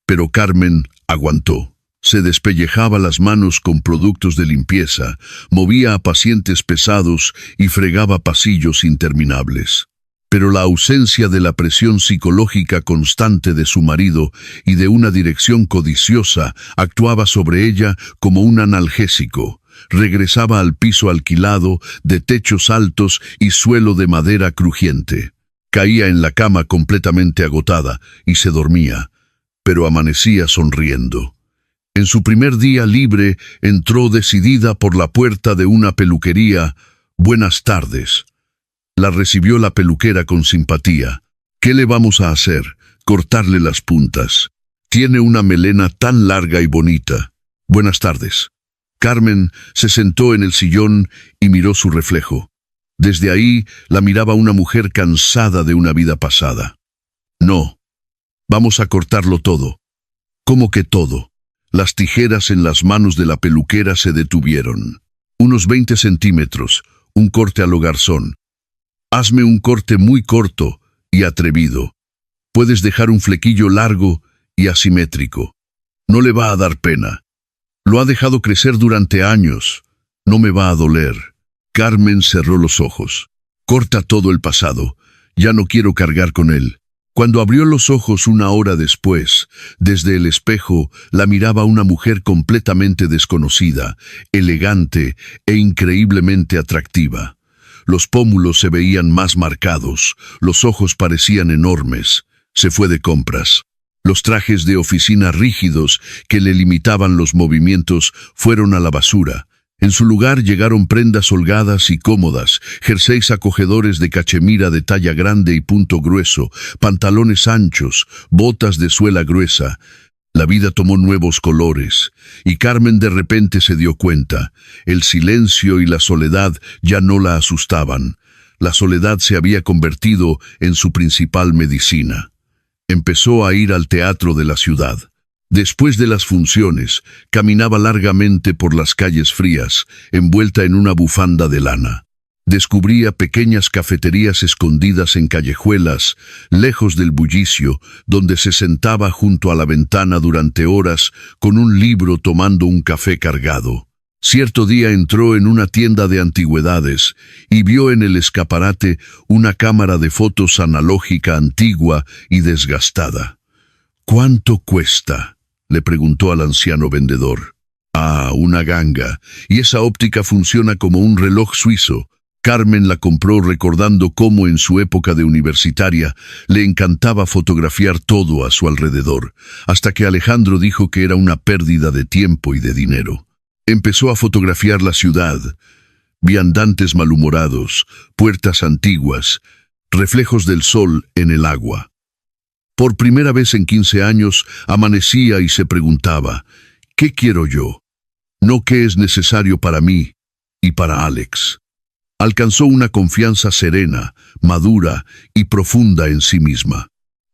Pero Carmen aguantó. Se despellejaba las manos con productos de limpieza, movía a pacientes pesados y fregaba pasillos interminables. Pero la ausencia de la presión psicológica constante de su marido y de una dirección codiciosa actuaba sobre ella como un analgésico. Regresaba al piso alquilado, de techos altos y suelo de madera crujiente. Caía en la cama completamente agotada y se dormía, pero amanecía sonriendo. En su primer día libre, entró decidida por la puerta de una peluquería. «Buenas tardes». La recibió la peluquera con simpatía. «¿Qué le vamos a hacer? Cortarle las puntas. Tiene una melena tan larga y bonita. Buenas tardes». Carmen se sentó en el sillón y miró su reflejo. Desde ahí la miraba una mujer cansada de una vida pasada. «No, vamos a cortarlo todo». «¿Cómo que todo?» Las tijeras en las manos de la peluquera se detuvieron. «Unos 20 centímetros, un corte a lo garzón. Hazme un corte muy corto y atrevido. Puedes dejar un flequillo largo y asimétrico. No le va a dar pena. Lo ha dejado crecer durante años. No me va a doler». Carmen cerró los ojos. «Corta todo el pasado. Ya no quiero cargar con él». Cuando abrió los ojos una hora después, desde el espejo la miraba una mujer completamente desconocida, elegante e increíblemente atractiva. Los pómulos se veían más marcados, los ojos parecían enormes. Se fue de compras. Los trajes de oficina rígidos que le limitaban los movimientos fueron a la basura. En su lugar llegaron prendas holgadas y cómodas, jerseys acogedores de cachemira de talla grande y punto grueso, pantalones anchos, botas de suela gruesa. La vida tomó nuevos colores, y Carmen de repente se dio cuenta. El silencio y la soledad ya no la asustaban. La soledad se había convertido en su principal medicina. Empezó a ir al teatro de la ciudad. Después de las funciones, caminaba largamente por las calles frías, envuelta en una bufanda de lana. Descubría pequeñas cafeterías escondidas en callejuelas, lejos del bullicio, donde se sentaba junto a la ventana durante horas con un libro tomando un café cargado. Cierto día entró en una tienda de antigüedades y vio en el escaparate una cámara de fotos analógica antigua y desgastada. «¿Cuánto cuesta?», le preguntó al anciano vendedor. «Ah, una ganga, y esa óptica funciona como un reloj suizo». Carmen la compró recordando cómo en su época de universitaria le encantaba fotografiar todo a su alrededor, hasta que Alejandro dijo que era una pérdida de tiempo y de dinero. Empezó a fotografiar la ciudad, viandantes malhumorados, puertas antiguas, reflejos del sol en el agua. Por primera vez en 15 años amanecía y se preguntaba, ¿qué quiero yo? No qué es necesario para mí y para Alex. Alcanzó una confianza serena, madura y profunda en sí misma.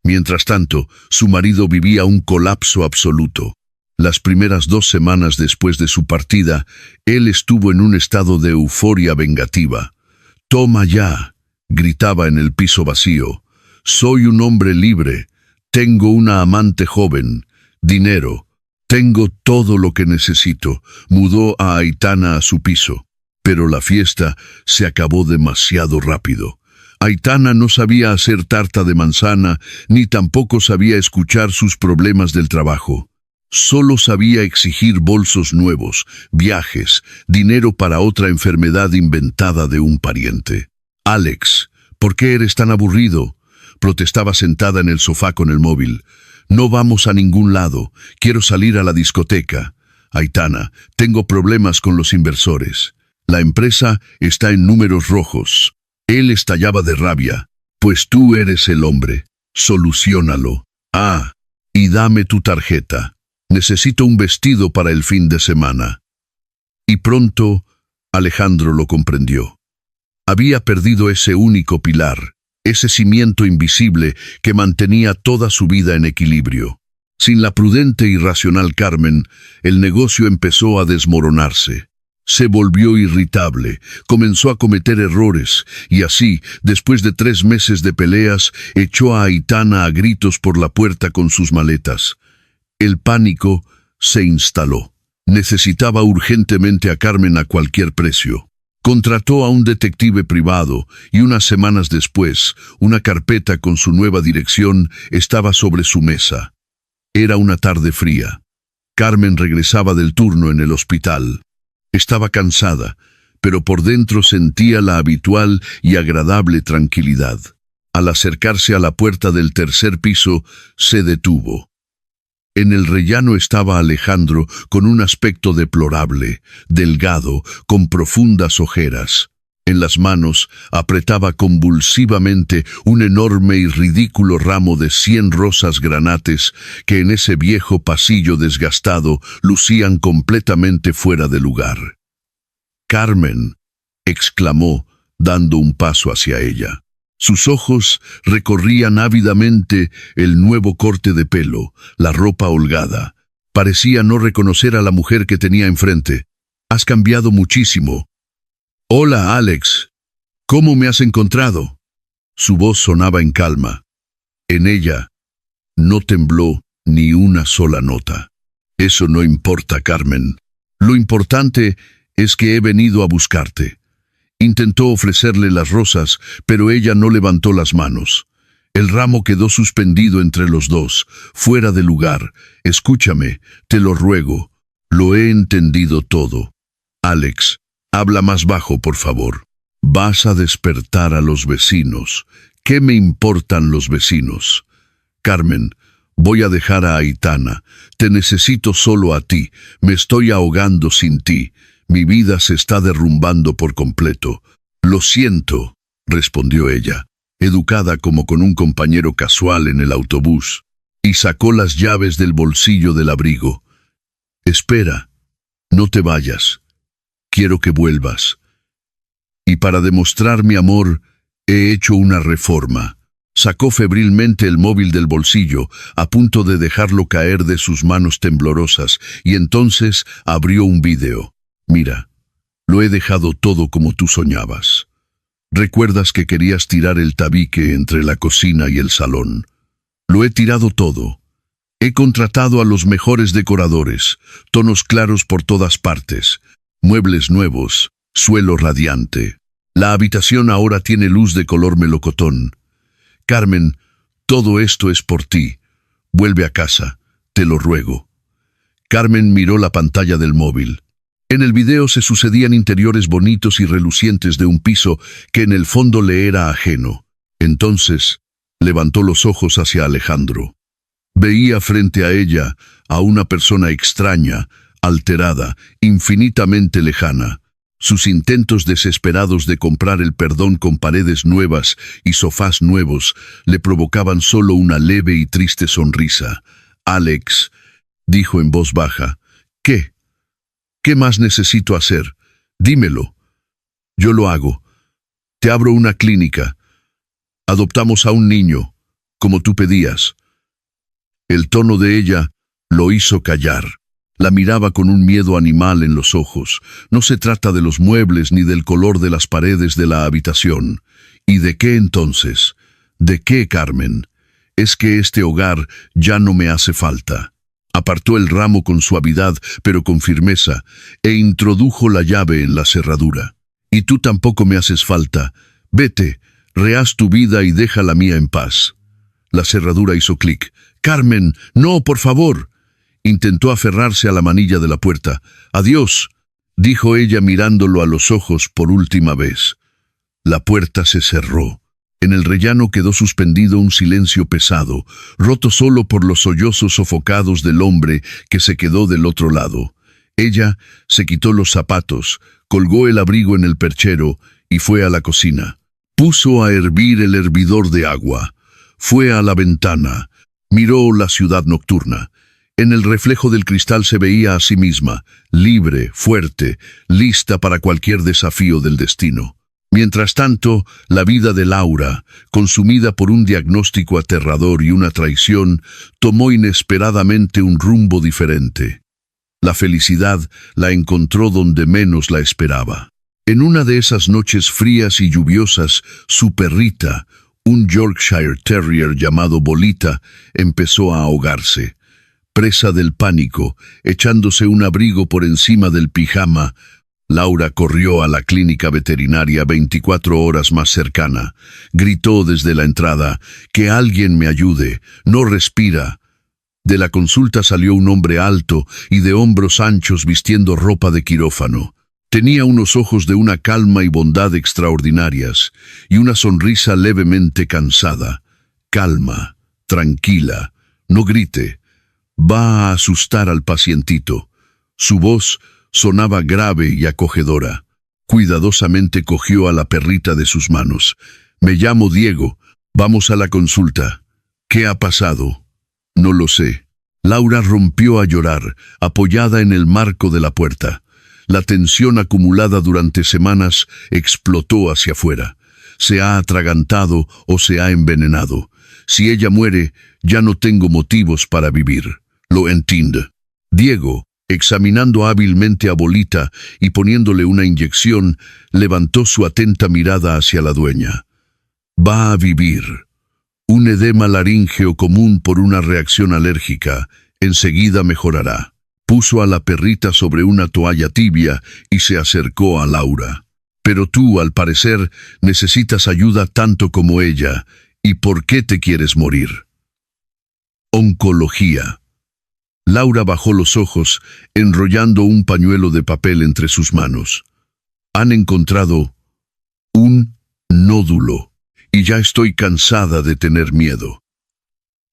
Mientras tanto, su marido vivía un colapso absoluto. Las primeras 2 semanas después de su partida, él estuvo en un estado de euforia vengativa. «Toma ya», gritaba en el piso vacío. «Soy un hombre libre. Tengo una amante joven, dinero, tengo todo lo que necesito». Mudó a Aitana a su piso, pero la fiesta se acabó demasiado rápido. Aitana no sabía hacer tarta de manzana, ni tampoco sabía escuchar sus problemas del trabajo. Solo sabía exigir bolsos nuevos, viajes, dinero para otra enfermedad inventada de un pariente. «Alex, ¿por qué eres tan aburrido?», protestaba sentada en el sofá con el móvil. «No vamos a ningún lado. Quiero salir a la discoteca». «Aitana, tengo problemas con los inversores. La empresa está en números rojos». Él estallaba de rabia. «Pues tú eres el hombre. Soluciónalo. Ah, y dame tu tarjeta. Necesito un vestido para el fin de semana. Y pronto, Alejandro lo comprendió. Había perdido ese único pilar, ese cimiento invisible que mantenía toda su vida en equilibrio. Sin la prudente y racional Carmen, el negocio empezó a desmoronarse. Se volvió irritable, comenzó a cometer errores, y así, después de 3 meses de peleas, echó a Aitana a gritos por la puerta con sus maletas. El pánico se instaló. Necesitaba urgentemente a Carmen a cualquier precio. Contrató a un detective privado y unas semanas después, una carpeta con su nueva dirección estaba sobre su mesa. Era una tarde fría. Carmen regresaba del turno en el hospital. Estaba cansada, pero por dentro sentía la habitual y agradable tranquilidad. Al acercarse a la puerta del 3er piso, se detuvo. En el rellano estaba Alejandro con un aspecto deplorable, delgado, con profundas ojeras. En las manos apretaba convulsivamente un enorme y ridículo ramo de 100 rosas granates que en ese viejo pasillo desgastado lucían completamente fuera de lugar. «Carmen», exclamó, dando un paso hacia ella. Sus ojos recorrían ávidamente el nuevo corte de pelo, la ropa holgada. Parecía no reconocer a la mujer que tenía enfrente. «Has cambiado muchísimo». «Hola, Alex. ¿Cómo me has encontrado?» Su voz sonaba en calma. En ella no tembló ni una sola nota. «Eso no importa, Carmen. Lo importante es que he venido a buscarte». Intentó ofrecerle las rosas, pero ella no levantó las manos. El ramo quedó suspendido entre los dos, fuera de lugar. «Escúchame, te lo ruego. Lo he entendido todo. Alex, habla más bajo, por favor. Vas a despertar a los vecinos. ¿Qué me importan los vecinos? Carmen, voy a dejar a Aitana. Te necesito solo a ti. Me estoy ahogando sin ti. Mi vida se está derrumbando por completo». «Lo siento», respondió ella, educada como con un compañero casual en el autobús, y sacó las llaves del bolsillo del abrigo. «Espera, no te vayas. Quiero que vuelvas. Y para demostrar mi amor, he hecho una reforma». Sacó febrilmente el móvil del bolsillo, a punto de dejarlo caer de sus manos temblorosas, y entonces abrió un vídeo. «Mira, lo he dejado todo como tú soñabas. ¿Recuerdas que querías tirar el tabique entre la cocina y el salón? Lo he tirado todo. He contratado a los mejores decoradores, tonos claros por todas partes, muebles nuevos, suelo radiante. La habitación ahora tiene luz de color melocotón. Carmen, todo esto es por ti. Vuelve a casa, te lo ruego». Carmen miró la pantalla del móvil. En el video se sucedían interiores bonitos y relucientes de un piso que en el fondo le era ajeno. Entonces, levantó los ojos hacia Alejandro. Veía frente a ella a una persona extraña, alterada, infinitamente lejana. Sus intentos desesperados de comprar el perdón con paredes nuevas y sofás nuevos le provocaban solo una leve y triste sonrisa. «Alex», dijo en voz baja, «¿qué? ¿Qué más necesito hacer? Dímelo. Yo lo hago. Te abro una clínica. Adoptamos a un niño, como tú pedías». El tono de ella lo hizo callar. La miraba con un miedo animal en los ojos. No se trata de los muebles ni del color de las paredes de la habitación. ¿Y de qué entonces? ¿De qué, Carmen? Es que este hogar ya no me hace falta. Apartó el ramo con suavidad, pero con firmeza, e introdujo la llave en la cerradura. «Y tú tampoco me haces falta. Vete, rehaz tu vida y deja la mía en paz». La cerradura hizo clic. «Carmen, no, por favor». Intentó aferrarse a la manilla de la puerta. «Adiós», dijo ella mirándolo a los ojos por última vez. La puerta se cerró. En el rellano quedó suspendido un silencio pesado, roto solo por los sollozos sofocados del hombre que se quedó del otro lado. Ella se quitó los zapatos, colgó el abrigo en el perchero y fue a la cocina. Puso a hervir el hervidor de agua. Fue a la ventana. Miró la ciudad nocturna. En el reflejo del cristal se veía a sí misma, libre, fuerte, lista para cualquier desafío del destino. Mientras tanto, la vida de Laura, consumida por un diagnóstico aterrador y una traición, tomó inesperadamente un rumbo diferente. La felicidad la encontró donde menos la esperaba. En una de esas noches frías y lluviosas, su perrita, un Yorkshire Terrier llamado Bolita, empezó a ahogarse. Presa del pánico, echándose un abrigo por encima del pijama, Laura corrió a la clínica veterinaria 24 horas más cercana. Gritó desde la entrada: «¡Que alguien me ayude! ¡No respira!». De la consulta salió un hombre alto y de hombros anchos vistiendo ropa de quirófano. Tenía unos ojos de una calma y bondad extraordinarias y una sonrisa levemente cansada. «Calma, tranquila, no grite. Va a asustar al pacientito». Su voz sonaba grave y acogedora. Cuidadosamente cogió a la perrita de sus manos. «Me llamo Diego. Vamos a la consulta». «¿Qué ha pasado?» «No lo sé». Laura rompió a llorar, apoyada en el marco de la puerta. La tensión acumulada durante semanas explotó hacia afuera. Se ha atragantado o se ha envenenado. Si ella muere, ya no tengo motivos para vivir. Lo entiende. Diego, examinando hábilmente a Bolita y poniéndole una inyección, levantó su atenta mirada hacia la dueña. «Va a vivir. Un edema laríngeo común por una reacción alérgica. Enseguida mejorará». Puso a la perrita sobre una toalla tibia y se acercó a Laura. «Pero tú, al parecer, necesitas ayuda tanto como ella. ¿Y por qué te quieres morir?» «Oncología». Laura bajó los ojos, enrollando un pañuelo de papel entre sus manos. «Han encontrado un nódulo, y ya estoy cansada de tener miedo».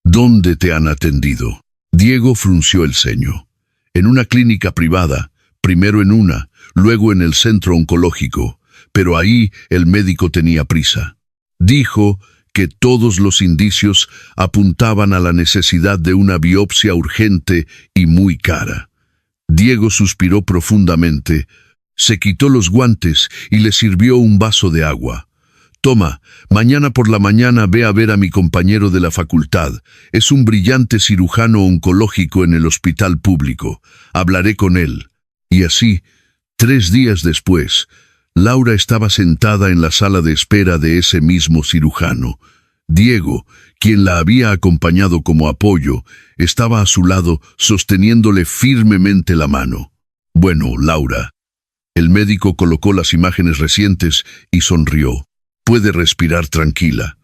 «¿Dónde te han atendido?» Diego frunció el ceño. «En una clínica privada, primero en una, luego en el centro oncológico, pero ahí el médico tenía prisa. Dijo que todos los indicios apuntaban a la necesidad de una biopsia urgente y muy cara». Diego suspiró profundamente, se quitó los guantes y le sirvió un vaso de agua. «Toma, mañana por la mañana ve a ver a mi compañero de la facultad. Es un brillante cirujano oncológico en el hospital público. Hablaré con él». Y así, 3 días después, Laura estaba sentada en la sala de espera de ese mismo cirujano. Diego, quien la había acompañado como apoyo, estaba a su lado sosteniéndole firmemente la mano. «Bueno, Laura». El médico colocó las imágenes recientes y sonrió. «Puede respirar tranquila.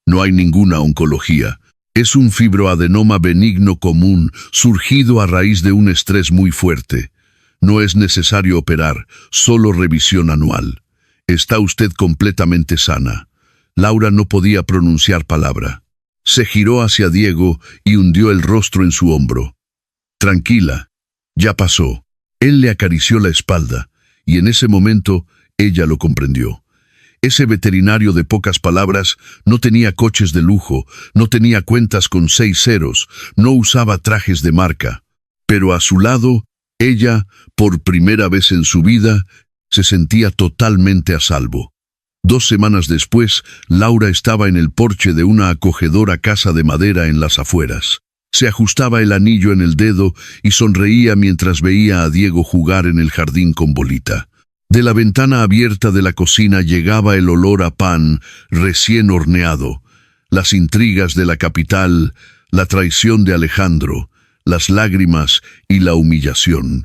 No hay ninguna oncología. Es un fibroadenoma benigno común surgido a raíz de un estrés muy fuerte. No es necesario operar, solo revisión anual. Está usted completamente sana». Laura no podía pronunciar palabra. Se giró hacia Diego y hundió el rostro en su hombro. «Tranquila, ya pasó». Él le acarició la espalda y en ese momento ella lo comprendió. Ese veterinario de pocas palabras no tenía coches de lujo, no tenía cuentas con 6 ceros, no usaba trajes de marca. Pero a su lado, ella, por primera vez en su vida, se sentía totalmente a salvo. 2 semanas después, Laura estaba en el porche de una acogedora casa de madera en las afueras. Se ajustaba el anillo en el dedo y sonreía mientras veía a Diego jugar en el jardín con Bolita. De la ventana abierta de la cocina llegaba el olor a pan recién horneado, las intrigas de la capital, la traición de Alejandro, las lágrimas y la humillación.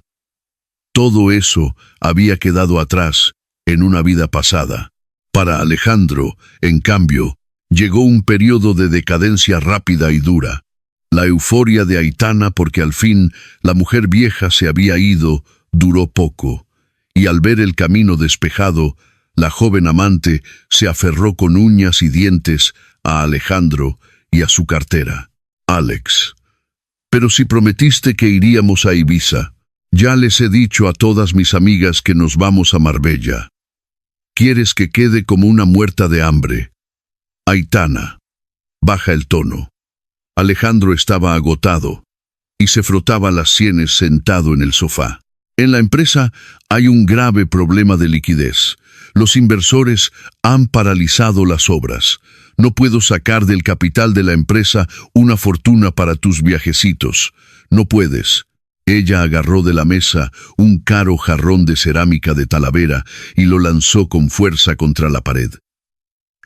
Todo eso había quedado atrás en una vida pasada. Para Alejandro, en cambio, llegó un periodo de decadencia rápida y dura. La euforia de Aitana porque al fin la mujer vieja se había ido duró poco. Y al ver el camino despejado, la joven amante se aferró con uñas y dientes a Alejandro y a su cartera. «Alex, pero si prometiste que iríamos a Ibiza, ya les he dicho a todas mis amigas que nos vamos a Marbella. ¿Quieres que quede como una muerta de hambre?» «Aitana, Baja el tono. Alejandro estaba agotado y se frotaba las sienes sentado en el sofá. En la empresa hay un grave problema de liquidez. Los inversores han paralizado las obras. No puedo sacar del capital de la empresa una fortuna para tus viajecitos. No puedes. Ella agarró de la mesa un caro jarrón de cerámica de Talavera y lo lanzó con fuerza contra la pared.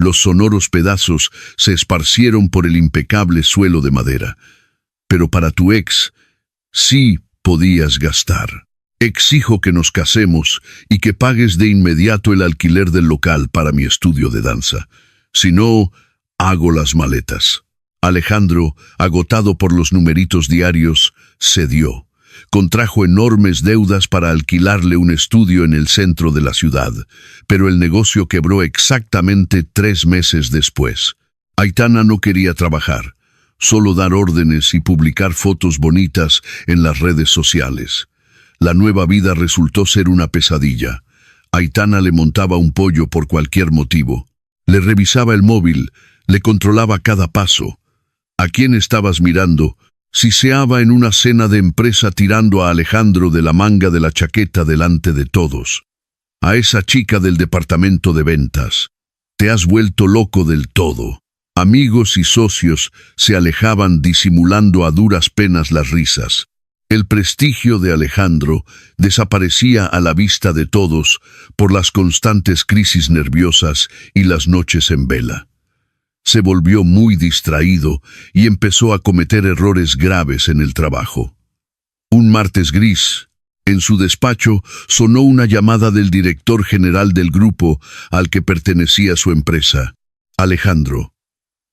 Los sonoros pedazos se esparcieron por el impecable suelo de madera. Pero para tu ex, sí podías gastar. Exijo que nos casemos y que pagues de inmediato el alquiler del local para mi estudio de danza. Si no, hago las maletas. Alejandro, agotado por los numeritos diarios, cedió. Contrajo enormes deudas para alquilarle un estudio en el centro de la ciudad, pero el negocio quebró exactamente 3 meses después. Aitana no quería trabajar, solo dar órdenes y publicar fotos bonitas en las redes sociales. La nueva vida resultó ser una pesadilla. Aitana le montaba un pollo por cualquier motivo. Le revisaba el móvil, le controlaba cada paso. ¿A quién estabas mirando? Siseaba en una cena de empresa tirando a Alejandro de la manga de la chaqueta delante de todos. A esa chica del departamento de ventas. Te has vuelto loco del todo. Amigos y socios se alejaban disimulando a duras penas las risas. El prestigio de Alejandro desaparecía a la vista de todos por las constantes crisis nerviosas y las noches en vela. Se volvió muy distraído y empezó a cometer errores graves en el trabajo. Un martes gris, en su despacho, sonó una llamada del director general del grupo al que pertenecía su empresa. Alejandro.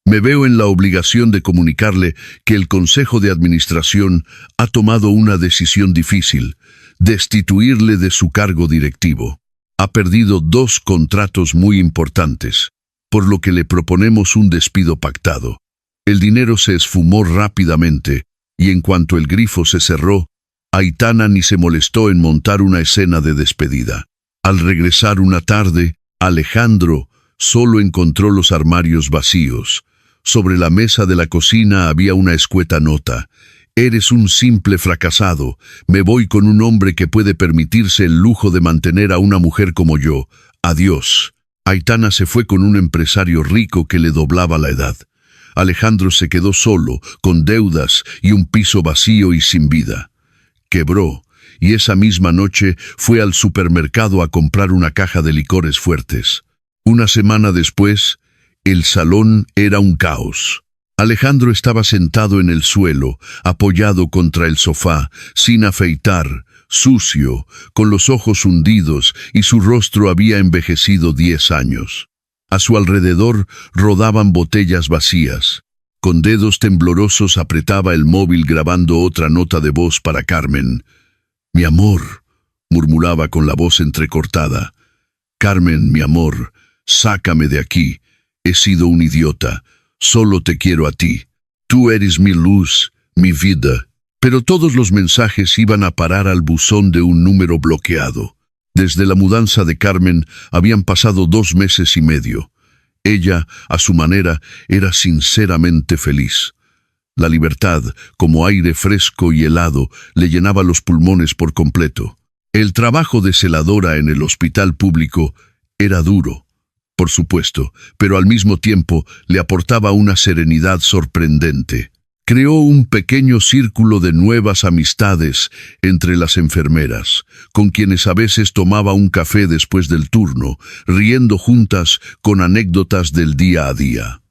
Me veo en la obligación de comunicarle que el Consejo de Administración ha tomado una decisión difícil, destituirle de su cargo directivo. Ha perdido 2 contratos muy importantes, por lo que le proponemos un despido pactado. El dinero se esfumó rápidamente, y en cuanto el grifo se cerró, Aitana ni se molestó en montar una escena de despedida. Al regresar una tarde, Alejandro solo encontró los armarios vacíos. Sobre la mesa de la cocina había una escueta nota. Eres un simple fracasado. Me voy con un hombre que puede permitirse el lujo de mantener a una mujer como yo. Adiós. Aitana se fue con un empresario rico que le doblaba la edad. Alejandro se quedó solo, con deudas y un piso vacío y sin vida. Quebró, y esa misma noche fue al supermercado a comprar una caja de licores fuertes. Una semana después, el salón era un caos. Alejandro estaba sentado en el suelo, apoyado contra el sofá, sin afeitar, sucio, con los ojos hundidos, y su rostro había envejecido 10 años. A su alrededor rodaban botellas vacías. Con dedos temblorosos apretaba el móvil grabando otra nota de voz para Carmen. «Mi amor», murmuraba con la voz entrecortada. «Carmen, mi amor, sácame de aquí. He sido un idiota. Solo te quiero a ti. Tú eres mi luz, mi vida». Pero todos los mensajes iban a parar al buzón de un número bloqueado. Desde la mudanza de Carmen habían pasado 2 meses y medio. Ella, a su manera, era sinceramente feliz. La libertad, como aire fresco y helado, le llenaba los pulmones por completo. El trabajo de celadora en el hospital público era duro, por supuesto, pero al mismo tiempo le aportaba una serenidad sorprendente. Creó un pequeño círculo de nuevas amistades entre las enfermeras, con quienes a veces tomaba un café después del turno, riendo juntas con anécdotas del día a día.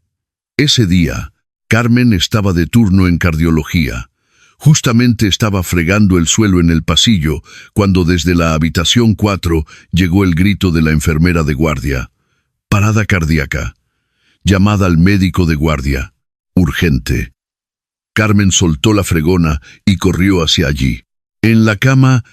Ese día, Carmen estaba de turno en cardiología. Justamente estaba fregando el suelo en el pasillo, cuando desde la habitación 4 llegó el grito de la enfermera de guardia. Parada cardíaca. Llamada al médico de guardia. Urgente. Carmen soltó la fregona y corrió hacia allí. En la cama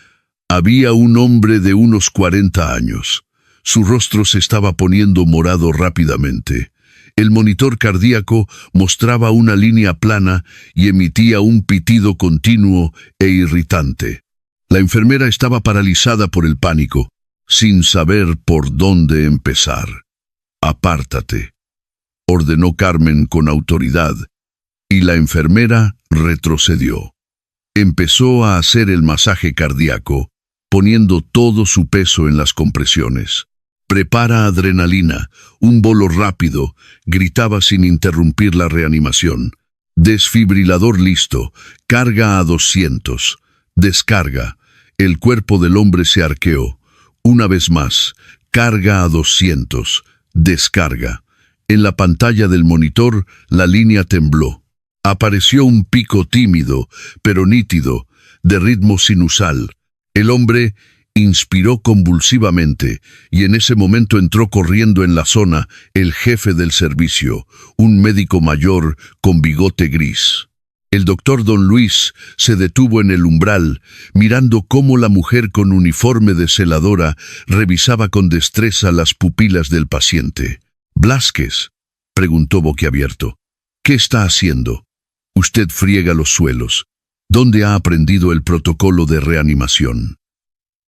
había un hombre de unos 40 años. Su rostro se estaba poniendo morado rápidamente. El monitor cardíaco mostraba una línea plana y emitía un pitido continuo e irritante. La enfermera estaba paralizada por el pánico, sin saber por dónde empezar. «Apártate». ordenó Carmen con autoridad, y la enfermera retrocedió. Empezó a hacer el masaje cardíaco, poniendo todo su peso en las compresiones. «Prepara adrenalina, un bolo rápido», gritaba sin interrumpir la reanimación. «Desfibrilador listo, carga a 200. Descarga». El cuerpo del hombre se arqueó. Una vez más, carga a 200. Descarga. En la pantalla del monitor, la línea tembló. Apareció un pico tímido, pero nítido, de ritmo sinusal. El hombre inspiró convulsivamente, y en ese momento entró corriendo en la zona el jefe del servicio, un médico mayor con bigote gris. El doctor Don Luis se detuvo en el umbral, mirando cómo la mujer con uniforme de celadora revisaba con destreza las pupilas del paciente. «Blázquez», preguntó boquiabierto, «¿qué está haciendo? Usted friega los suelos. ¿Dónde ha aprendido el protocolo de reanimación?»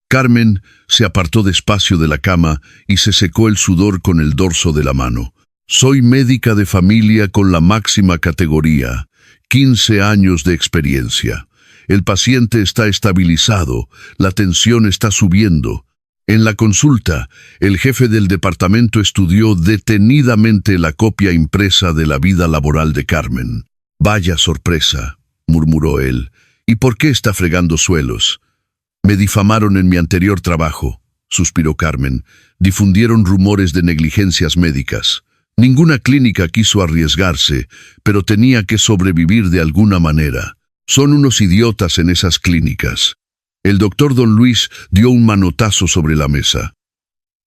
Carmen se apartó despacio de la cama y se secó el sudor con el dorso de la mano. «Soy médica de familia con la máxima categoría, 15 años de experiencia. El paciente está estabilizado, la tensión está subiendo». En la consulta, el jefe del departamento estudió detenidamente la copia impresa de la vida laboral de Carmen. «Vaya sorpresa», murmuró él. «¿Y por qué está fregando suelos?» «Me difamaron en mi anterior trabajo», suspiró Carmen. «Difundieron rumores de negligencias médicas. Ninguna clínica quiso arriesgarse, pero tenía que sobrevivir de alguna manera. Son unos idiotas en esas clínicas». El doctor Don Luis dio un manotazo sobre la mesa.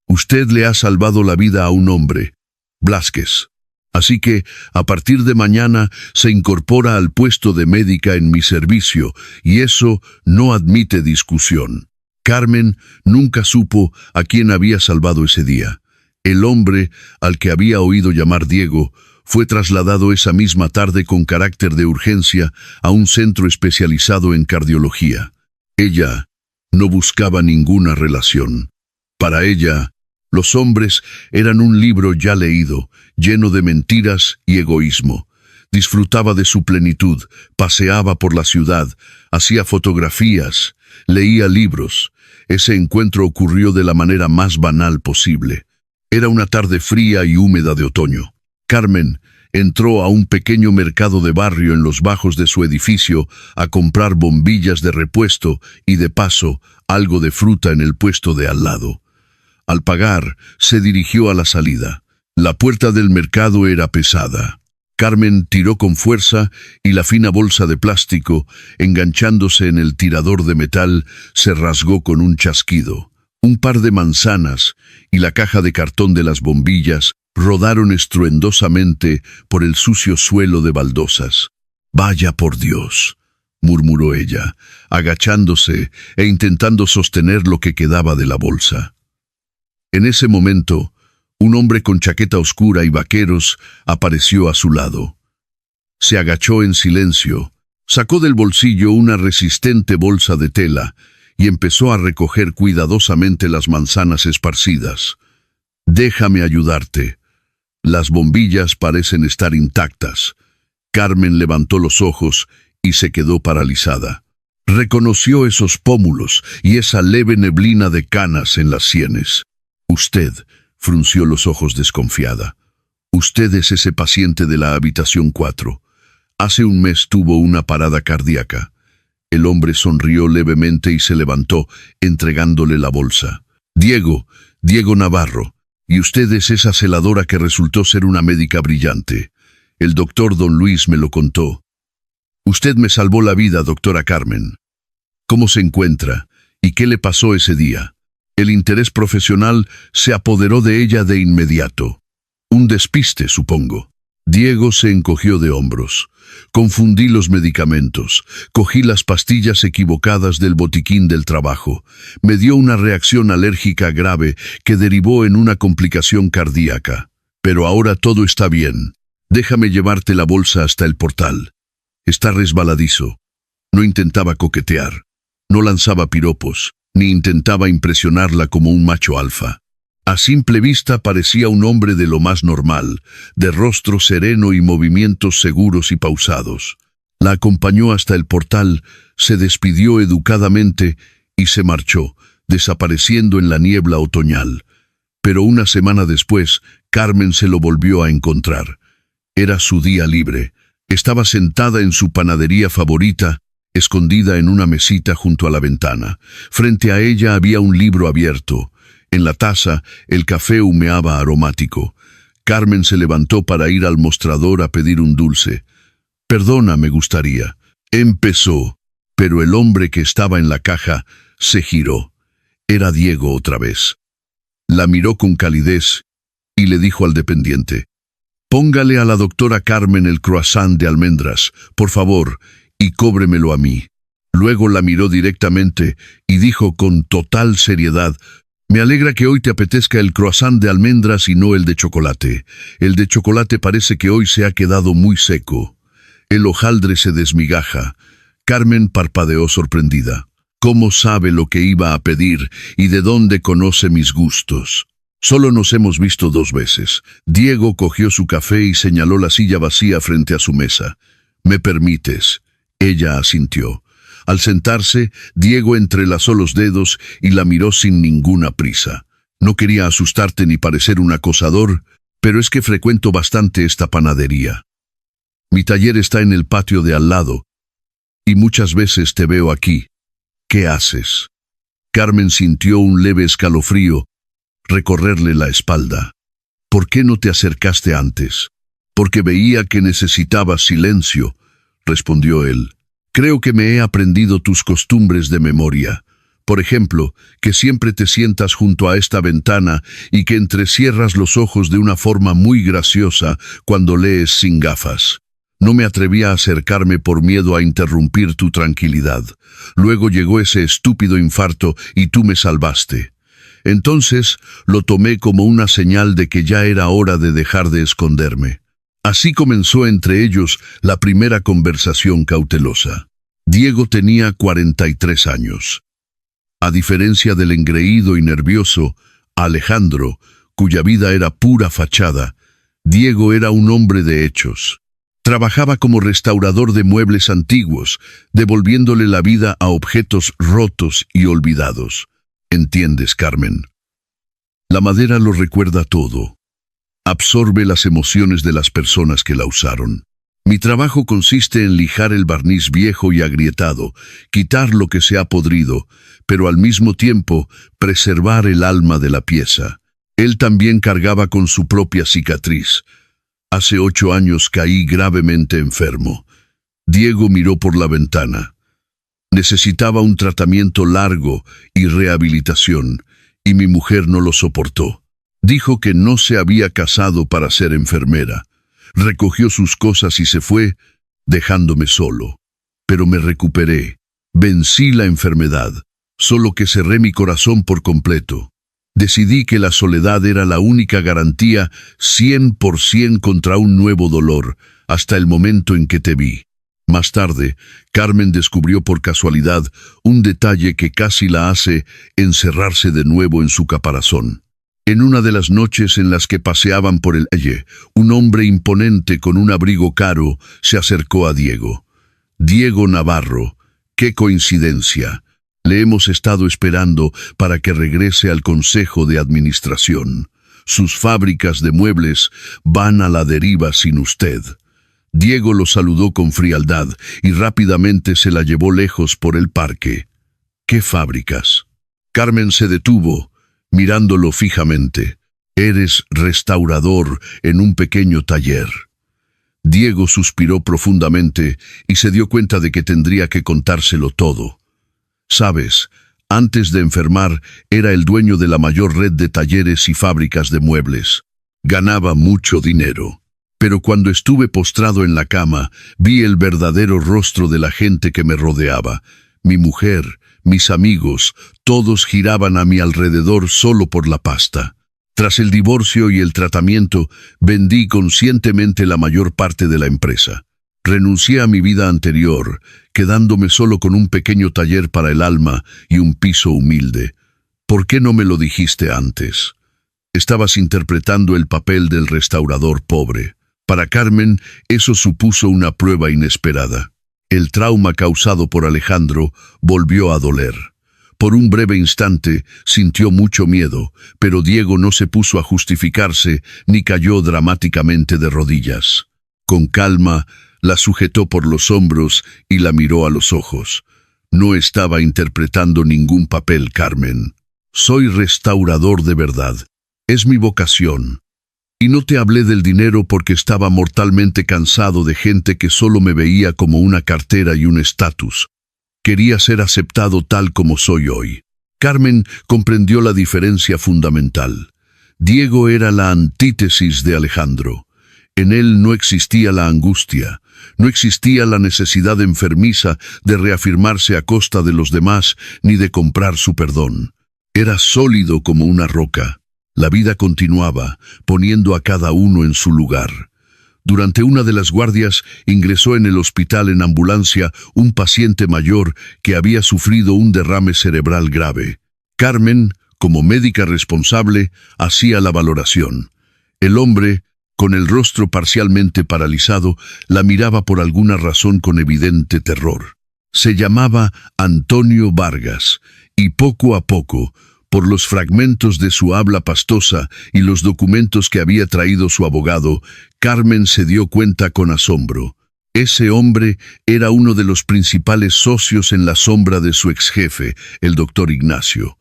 «Usted le ha salvado la vida a un hombre, Blázquez. Así que, a partir de mañana, se incorpora al puesto de médica en mi servicio, y eso no admite discusión». Carmen nunca supo a quién había salvado ese día. El hombre, al que había oído llamar Diego, fue trasladado esa misma tarde con carácter de urgencia a un centro especializado en cardiología. Ella no buscaba ninguna relación. Para ella, los hombres eran un libro ya leído, lleno de mentiras y egoísmo. Disfrutaba de su plenitud, paseaba por la ciudad, hacía fotografías, leía libros. Ese encuentro ocurrió de la manera más banal posible. Era una tarde fría y húmeda de otoño. Carmen entró a un pequeño mercado de barrio en los bajos de su edificio a comprar bombillas de repuesto y, de paso, algo de fruta en el puesto de al lado. Al pagar, se dirigió a la salida. La puerta del mercado era pesada. Carmen tiró con fuerza y la fina bolsa de plástico, enganchándose en el tirador de metal, se rasgó con un chasquido. Un par de manzanas y la caja de cartón de las bombillas rodaron estruendosamente por el sucio suelo de baldosas. «Vaya por Dios», murmuró ella, agachándose e intentando sostener lo que quedaba de la bolsa. En ese momento, un hombre con chaqueta oscura y vaqueros apareció a su lado. Se agachó en silencio, sacó del bolsillo una resistente bolsa de tela y empezó a recoger cuidadosamente las manzanas esparcidas. «Déjame ayudarte. Las bombillas parecen estar intactas». Carmen levantó los ojos y se quedó paralizada. Reconoció esos pómulos y esa leve neblina de canas en las sienes. «Usted», frunció los ojos desconfiada. «Usted es ese paciente de la habitación 4. Hace un mes tuvo una parada cardíaca». El hombre sonrió levemente y se levantó, entregándole la bolsa. Diego Navarro. Y usted es esa celadora que resultó ser una médica brillante. El doctor Don Luis me lo contó. Usted me salvó la vida, doctora Carmen. ¿Cómo se encuentra? ¿Y qué le pasó ese día?» El interés profesional se apoderó de ella de inmediato. «Un despiste, supongo». Diego se encogió de hombros. «Confundí los medicamentos. Cogí las pastillas equivocadas del botiquín del trabajo. Me dio una reacción alérgica grave que derivó en una complicación cardíaca. Pero ahora todo está bien. Déjame llevarte la bolsa hasta el portal». Está resbaladizo. No intentaba coquetear. No lanzaba piropos, ni intentaba impresionarla como un macho alfa. A simple vista parecía un hombre de lo más normal, de rostro sereno y movimientos seguros y pausados. La acompañó hasta el portal, se despidió educadamente y se marchó, desapareciendo en la niebla otoñal. Pero una semana después, Carmen se lo volvió a encontrar. Era su día libre. Estaba sentada en su panadería favorita, escondida en una mesita junto a la ventana. Frente a ella había un libro abierto. En la taza, el café humeaba aromático. Carmen se levantó para ir al mostrador a pedir un dulce. «Perdona, me gustaría». Empezó, pero el hombre que estaba en la caja se giró. Era Diego otra vez. La miró con calidez y le dijo al dependiente: «Póngale a la doctora Carmen el croissant de almendras, por favor, y cóbremelo a mí». Luego la miró directamente y dijo con total seriedad: «Me alegra que hoy te apetezca el croissant de almendras y no el de chocolate. El de chocolate parece que hoy se ha quedado muy seco». El hojaldre se desmigaja. Carmen parpadeó sorprendida. ¿Cómo sabe lo que iba a pedir y de dónde conoce mis gustos? Solo nos hemos visto 2 veces. Diego cogió su café y señaló la silla vacía frente a su mesa. «¿Me permites?». Ella asintió. Al sentarse, Diego entrelazó los dedos y la miró sin ninguna prisa. «No quería asustarte ni parecer un acosador, pero es que frecuento bastante esta panadería. Mi taller está en el patio de al lado, y muchas veces te veo aquí. ¿Qué haces?». Carmen sintió un leve escalofrío recorrerle la espalda. «¿Por qué no te acercaste antes?». «Porque veía que necesitabas silencio», respondió él. «Creo que me he aprendido tus costumbres de memoria. Por ejemplo, que siempre te sientas junto a esta ventana y que entrecierras los ojos de una forma muy graciosa cuando lees sin gafas. No me atreví a acercarme por miedo a interrumpir tu tranquilidad. Luego llegó ese estúpido infarto y tú me salvaste. Entonces lo tomé como una señal de que ya era hora de dejar de esconderme». Así comenzó entre ellos la primera conversación cautelosa. Diego tenía 43 años. A diferencia del engreído y nervioso Alejandro, cuya vida era pura fachada, Diego era un hombre de hechos. Trabajaba como restaurador de muebles antiguos, devolviéndole la vida a objetos rotos y olvidados. ¿Entiendes, Carmen? La madera lo recuerda todo. Absorbe las emociones de las personas que la usaron. Mi trabajo consiste en lijar el barniz viejo y agrietado, quitar lo que se ha podrido, pero al mismo tiempo preservar el alma de la pieza. Él también cargaba con su propia cicatriz. Hace 8 años caí gravemente enfermo. Diego miró por la ventana. Necesitaba un tratamiento largo y rehabilitación, y mi mujer no lo soportó. Dijo que no se había casado para ser enfermera. Recogió sus cosas y se fue, dejándome solo. Pero me recuperé. Vencí la enfermedad, solo que cerré mi corazón por completo. Decidí que la soledad era la única garantía 100% contra un nuevo dolor, hasta el momento en que te vi. Más tarde, Carmen descubrió por casualidad un detalle que casi la hace encerrarse de nuevo en su caparazón. En una de las noches en las que paseaban por el valle, un hombre imponente con un abrigo caro se acercó a Diego. Diego Navarro, qué coincidencia. Le hemos estado esperando para que regrese al Consejo de Administración. Sus fábricas de muebles van a la deriva sin usted. Diego lo saludó con frialdad y rápidamente se la llevó lejos por el parque. ¿Qué fábricas? Carmen se detuvo, mirándolo fijamente. Eres restaurador en un pequeño taller. Diego suspiró profundamente y se dio cuenta de que tendría que contárselo todo. Sabes, antes de enfermar era el dueño de la mayor red de talleres y fábricas de muebles. Ganaba mucho dinero. Pero cuando estuve postrado en la cama, vi el verdadero rostro de la gente que me rodeaba. Mi mujer, mis amigos, todos giraban a mi alrededor solo por la pasta. Tras el divorcio y el tratamiento, vendí conscientemente la mayor parte de la empresa. Renuncié a mi vida anterior, quedándome solo con un pequeño taller para el alma y un piso humilde. ¿Por qué no me lo dijiste antes? Estabas interpretando el papel del restaurador pobre. Para Carmen, eso supuso una prueba inesperada. El trauma causado por Alejandro volvió a doler. Por un breve instante sintió mucho miedo, pero Diego no se puso a justificarse ni cayó dramáticamente de rodillas. Con calma, la sujetó por los hombros y la miró a los ojos. No estaba interpretando ningún papel, Carmen. Soy restaurador de verdad. Es mi vocación. Y no te hablé del dinero porque estaba mortalmente cansado de gente que solo me veía como una cartera y un estatus. Quería ser aceptado tal como soy hoy. Carmen comprendió la diferencia fundamental. Diego era la antítesis de Alejandro. En él no existía la angustia, no existía la necesidad enfermiza de reafirmarse a costa de los demás ni de comprar su perdón. Era sólido como una roca. La vida continuaba, poniendo a cada uno en su lugar. Durante una de las guardias ingresó en el hospital en ambulancia un paciente mayor que había sufrido un derrame cerebral grave. Carmen, como médica responsable, hacía la valoración. El hombre, con el rostro parcialmente paralizado, la miraba por alguna razón con evidente terror. Se llamaba Antonio Vargas, y poco a poco, por los fragmentos de su habla pastosa y los documentos que había traído su abogado, Carmen se dio cuenta con asombro. Ese hombre era uno de los principales socios en la sombra de su exjefe, el doctor Ignacio.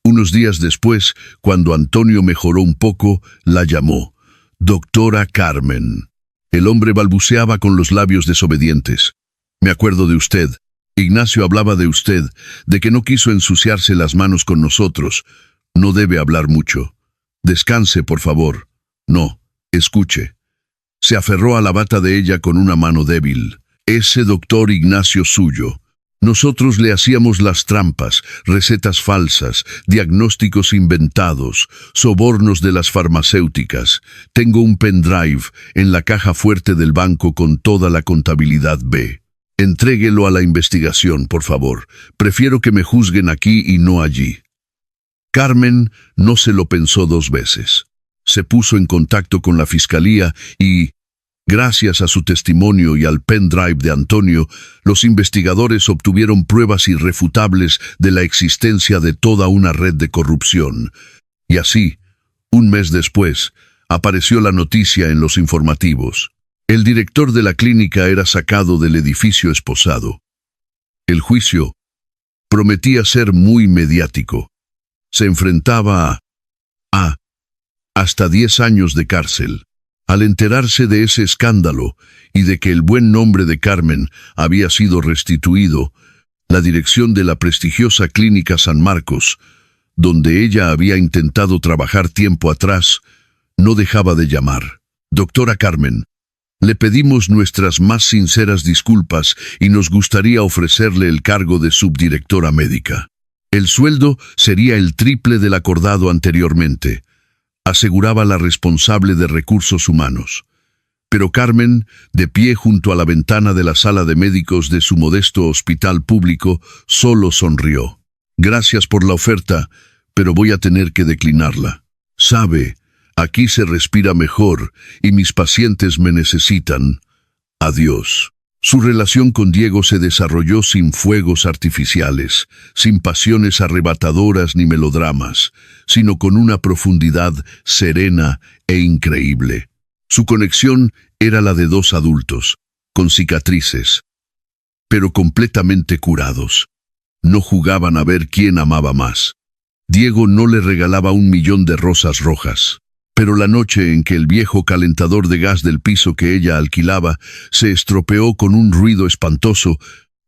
Unos días después, cuando Antonio mejoró un poco, la llamó. «Doctora Carmen». El hombre balbuceaba con los labios desobedientes. «Me acuerdo de usted. Ignacio hablaba de usted, de que no quiso ensuciarse las manos con nosotros. No debe hablar mucho. Descanse, por favor. No, escuche». Se aferró a la bata de ella con una mano débil. «Ese doctor Ignacio suyo. Nosotros le hacíamos las trampas, recetas falsas, diagnósticos inventados, sobornos de las farmacéuticas. Tengo un pendrive en la caja fuerte del banco con toda la contabilidad B. Entréguelo a la investigación, por favor. Prefiero que me juzguen aquí y no allí». Carmen no se lo pensó dos veces. Se puso en contacto con la fiscalía y, gracias a su testimonio y al pendrive de Antonio, los investigadores obtuvieron pruebas irrefutables de la existencia de toda una red de corrupción. Y así, un mes después, apareció la noticia en los informativos. El director de la clínica era sacado del edificio esposado. El juicio prometía ser muy mediático. Se enfrentaba a hasta 10 años de cárcel. Al enterarse de ese escándalo y de que el buen nombre de Carmen había sido restituido, la dirección de la prestigiosa Clínica San Marcos, donde ella había intentado trabajar tiempo atrás, no dejaba de llamar. «Doctora Carmen, le pedimos nuestras más sinceras disculpas y nos gustaría ofrecerle el cargo de subdirectora médica. El sueldo sería el triple del acordado anteriormente», aseguraba la responsable de recursos humanos. Pero Carmen, de pie junto a la ventana de la sala de médicos de su modesto hospital público, solo sonrió. «Gracias por la oferta, pero voy a tener que declinarla. Sabe, aquí se respira mejor y mis pacientes me necesitan. Adiós». Su relación con Diego se desarrolló sin fuegos artificiales, sin pasiones arrebatadoras ni melodramas, sino con una profundidad serena e increíble. Su conexión era la de dos adultos, con cicatrices, pero completamente curados. No jugaban a ver quién amaba más. Diego no le regalaba 1.000.000 de rosas rojas. Pero la noche en que el viejo calentador de gas del piso que ella alquilaba se estropeó con un ruido espantoso,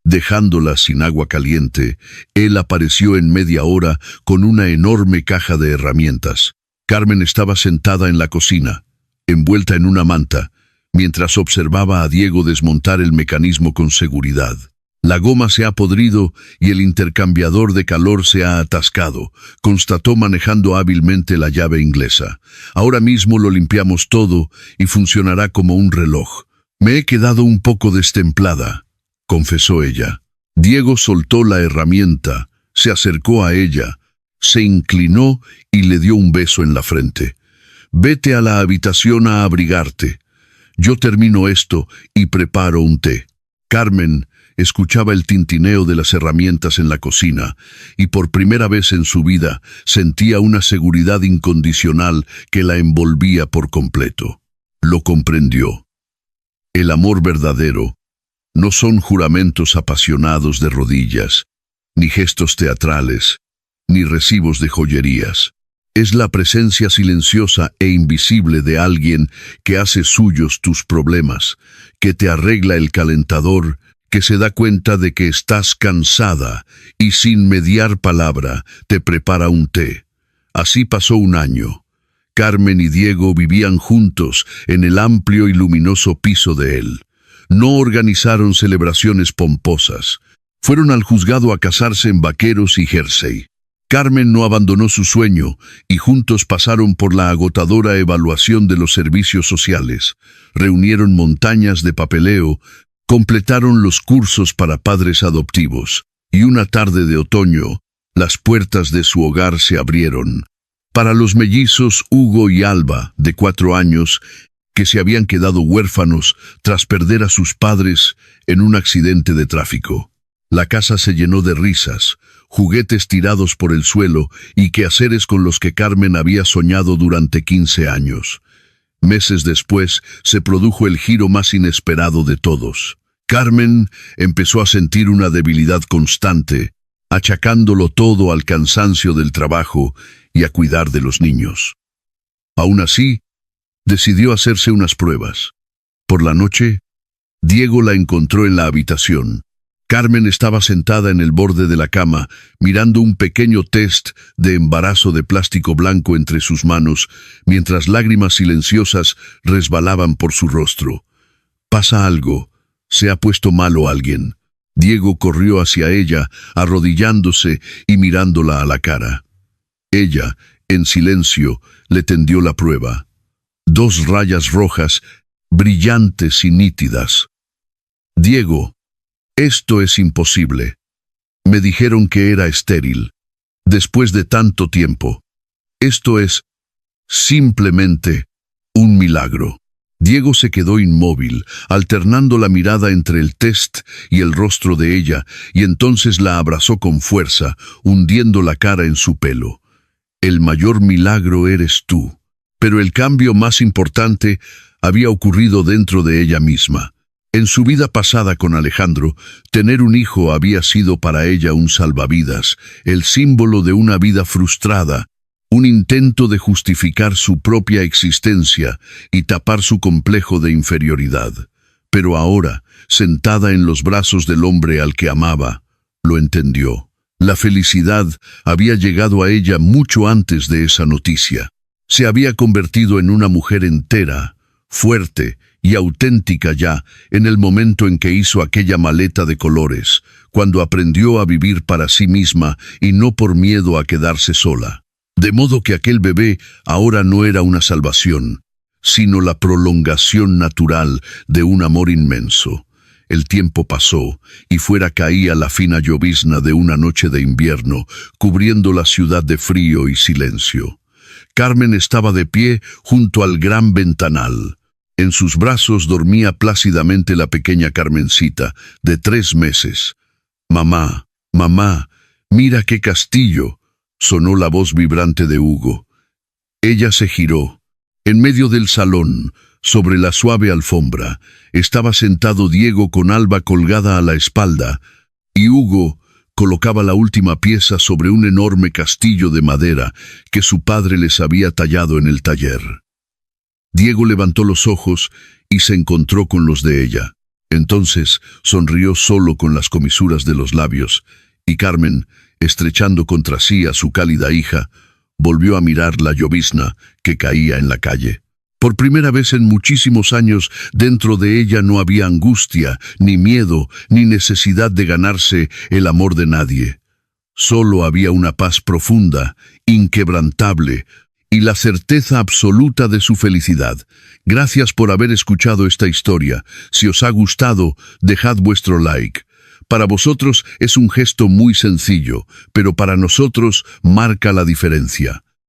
dejándola sin agua caliente, él apareció en media hora con una enorme caja de herramientas. Carmen estaba sentada en la cocina, envuelta en una manta, mientras observaba a Diego desmontar el mecanismo con seguridad. «La goma se ha podrido y el intercambiador de calor se ha atascado», constató manejando hábilmente la llave inglesa. «Ahora mismo lo limpiamos todo y funcionará como un reloj». «Me he quedado un poco destemplada», confesó ella. Diego soltó la herramienta, se acercó a ella, Se inclinó y le dio un beso en la frente. «Vete a la habitación a abrigarte. Yo termino esto y preparo un té». Carmen escuchaba el tintineo de las herramientas en la cocina y por primera vez en su vida sentía una seguridad incondicional que la envolvía por completo. Lo comprendió. El amor verdadero no son juramentos apasionados de rodillas, ni gestos teatrales, ni recibos de joyerías. Es la presencia silenciosa e invisible de alguien que hace suyos tus problemas, que te arregla el calentador, que se da cuenta de que estás cansada y sin mediar palabra te prepara un té. Así pasó un año. Carmen y Diego vivían juntos en el amplio y luminoso piso de él. No organizaron celebraciones pomposas. Fueron al juzgado a casarse en vaqueros y jersey. Carmen no abandonó su sueño y juntos pasaron por la agotadora evaluación de los servicios sociales. Reunieron montañas de papeleo, completaron los cursos para padres adoptivos y una tarde de otoño, las puertas de su hogar se abrieron. Para los mellizos Hugo y Alba, de 4 años, que se habían quedado huérfanos tras perder a sus padres en un accidente de tráfico. La casa se llenó de risas, juguetes tirados por el suelo y quehaceres con los que Carmen había soñado durante 15 años. Meses después se produjo el giro más inesperado de todos. Carmen empezó a sentir una debilidad constante, achacándolo todo al cansancio del trabajo y a cuidar de los niños. Aún así, decidió hacerse unas pruebas. Por la noche, Diego la encontró en la habitación. Carmen estaba sentada en el borde de la cama, mirando un pequeño test de embarazo de plástico blanco entre sus manos, mientras lágrimas silenciosas resbalaban por su rostro. «Pasa algo. Se ha puesto malo alguien». Diego corrió hacia ella, arrodillándose y mirándola a la cara. Ella, en silencio, le tendió la prueba. 2 rayas rojas, brillantes y nítidas. «Diego, esto es imposible. Me dijeron que era estéril. Después de tanto tiempo. Esto es simplemente un milagro». Diego se quedó inmóvil, alternando la mirada entre el test y el rostro de ella, y entonces la abrazó con fuerza, hundiendo la cara en su pelo. «El mayor milagro eres tú». Pero el cambio más importante había ocurrido dentro de ella misma. En su vida pasada con Alejandro, tener un hijo había sido para ella un salvavidas, el símbolo de una vida frustrada, un intento de justificar su propia existencia y tapar su complejo de inferioridad. Pero ahora, sentada en los brazos del hombre al que amaba, lo entendió. La felicidad había llegado a ella mucho antes de esa noticia. Se había convertido en una mujer entera, fuerte y auténtica ya en el momento en que hizo aquella maleta de colores, cuando aprendió a vivir para sí misma y no por miedo a quedarse sola. De modo que aquel bebé ahora no era una salvación, sino la prolongación natural de un amor inmenso. El tiempo pasó, y fuera caía la fina llovizna de una noche de invierno, cubriendo la ciudad de frío y silencio. Carmen estaba de pie junto al gran ventanal. En sus brazos dormía plácidamente la pequeña Carmencita, de 3 meses. «Mamá, mamá, mira qué castillo», sonó la voz vibrante de Hugo. Ella se giró. En medio del salón, sobre la suave alfombra, estaba sentado Diego con Alba colgada a la espalda, y Hugo colocaba la última pieza sobre un enorme castillo de madera que su padre les había tallado en el taller. Diego levantó los ojos y se encontró con los de ella. Entonces sonrió solo con las comisuras de los labios, y Carmen, estrechando contra sí a su cálida hija, volvió a mirar la llovizna que caía en la calle. Por primera vez en muchísimos años, dentro de ella no había angustia, ni miedo, ni necesidad de ganarse el amor de nadie. Solo había una paz profunda, inquebrantable, y la certeza absoluta de su felicidad. Gracias por haber escuchado esta historia. Si os ha gustado, dejad vuestro like. Para vosotros es un gesto muy sencillo, pero para nosotros marca la diferencia.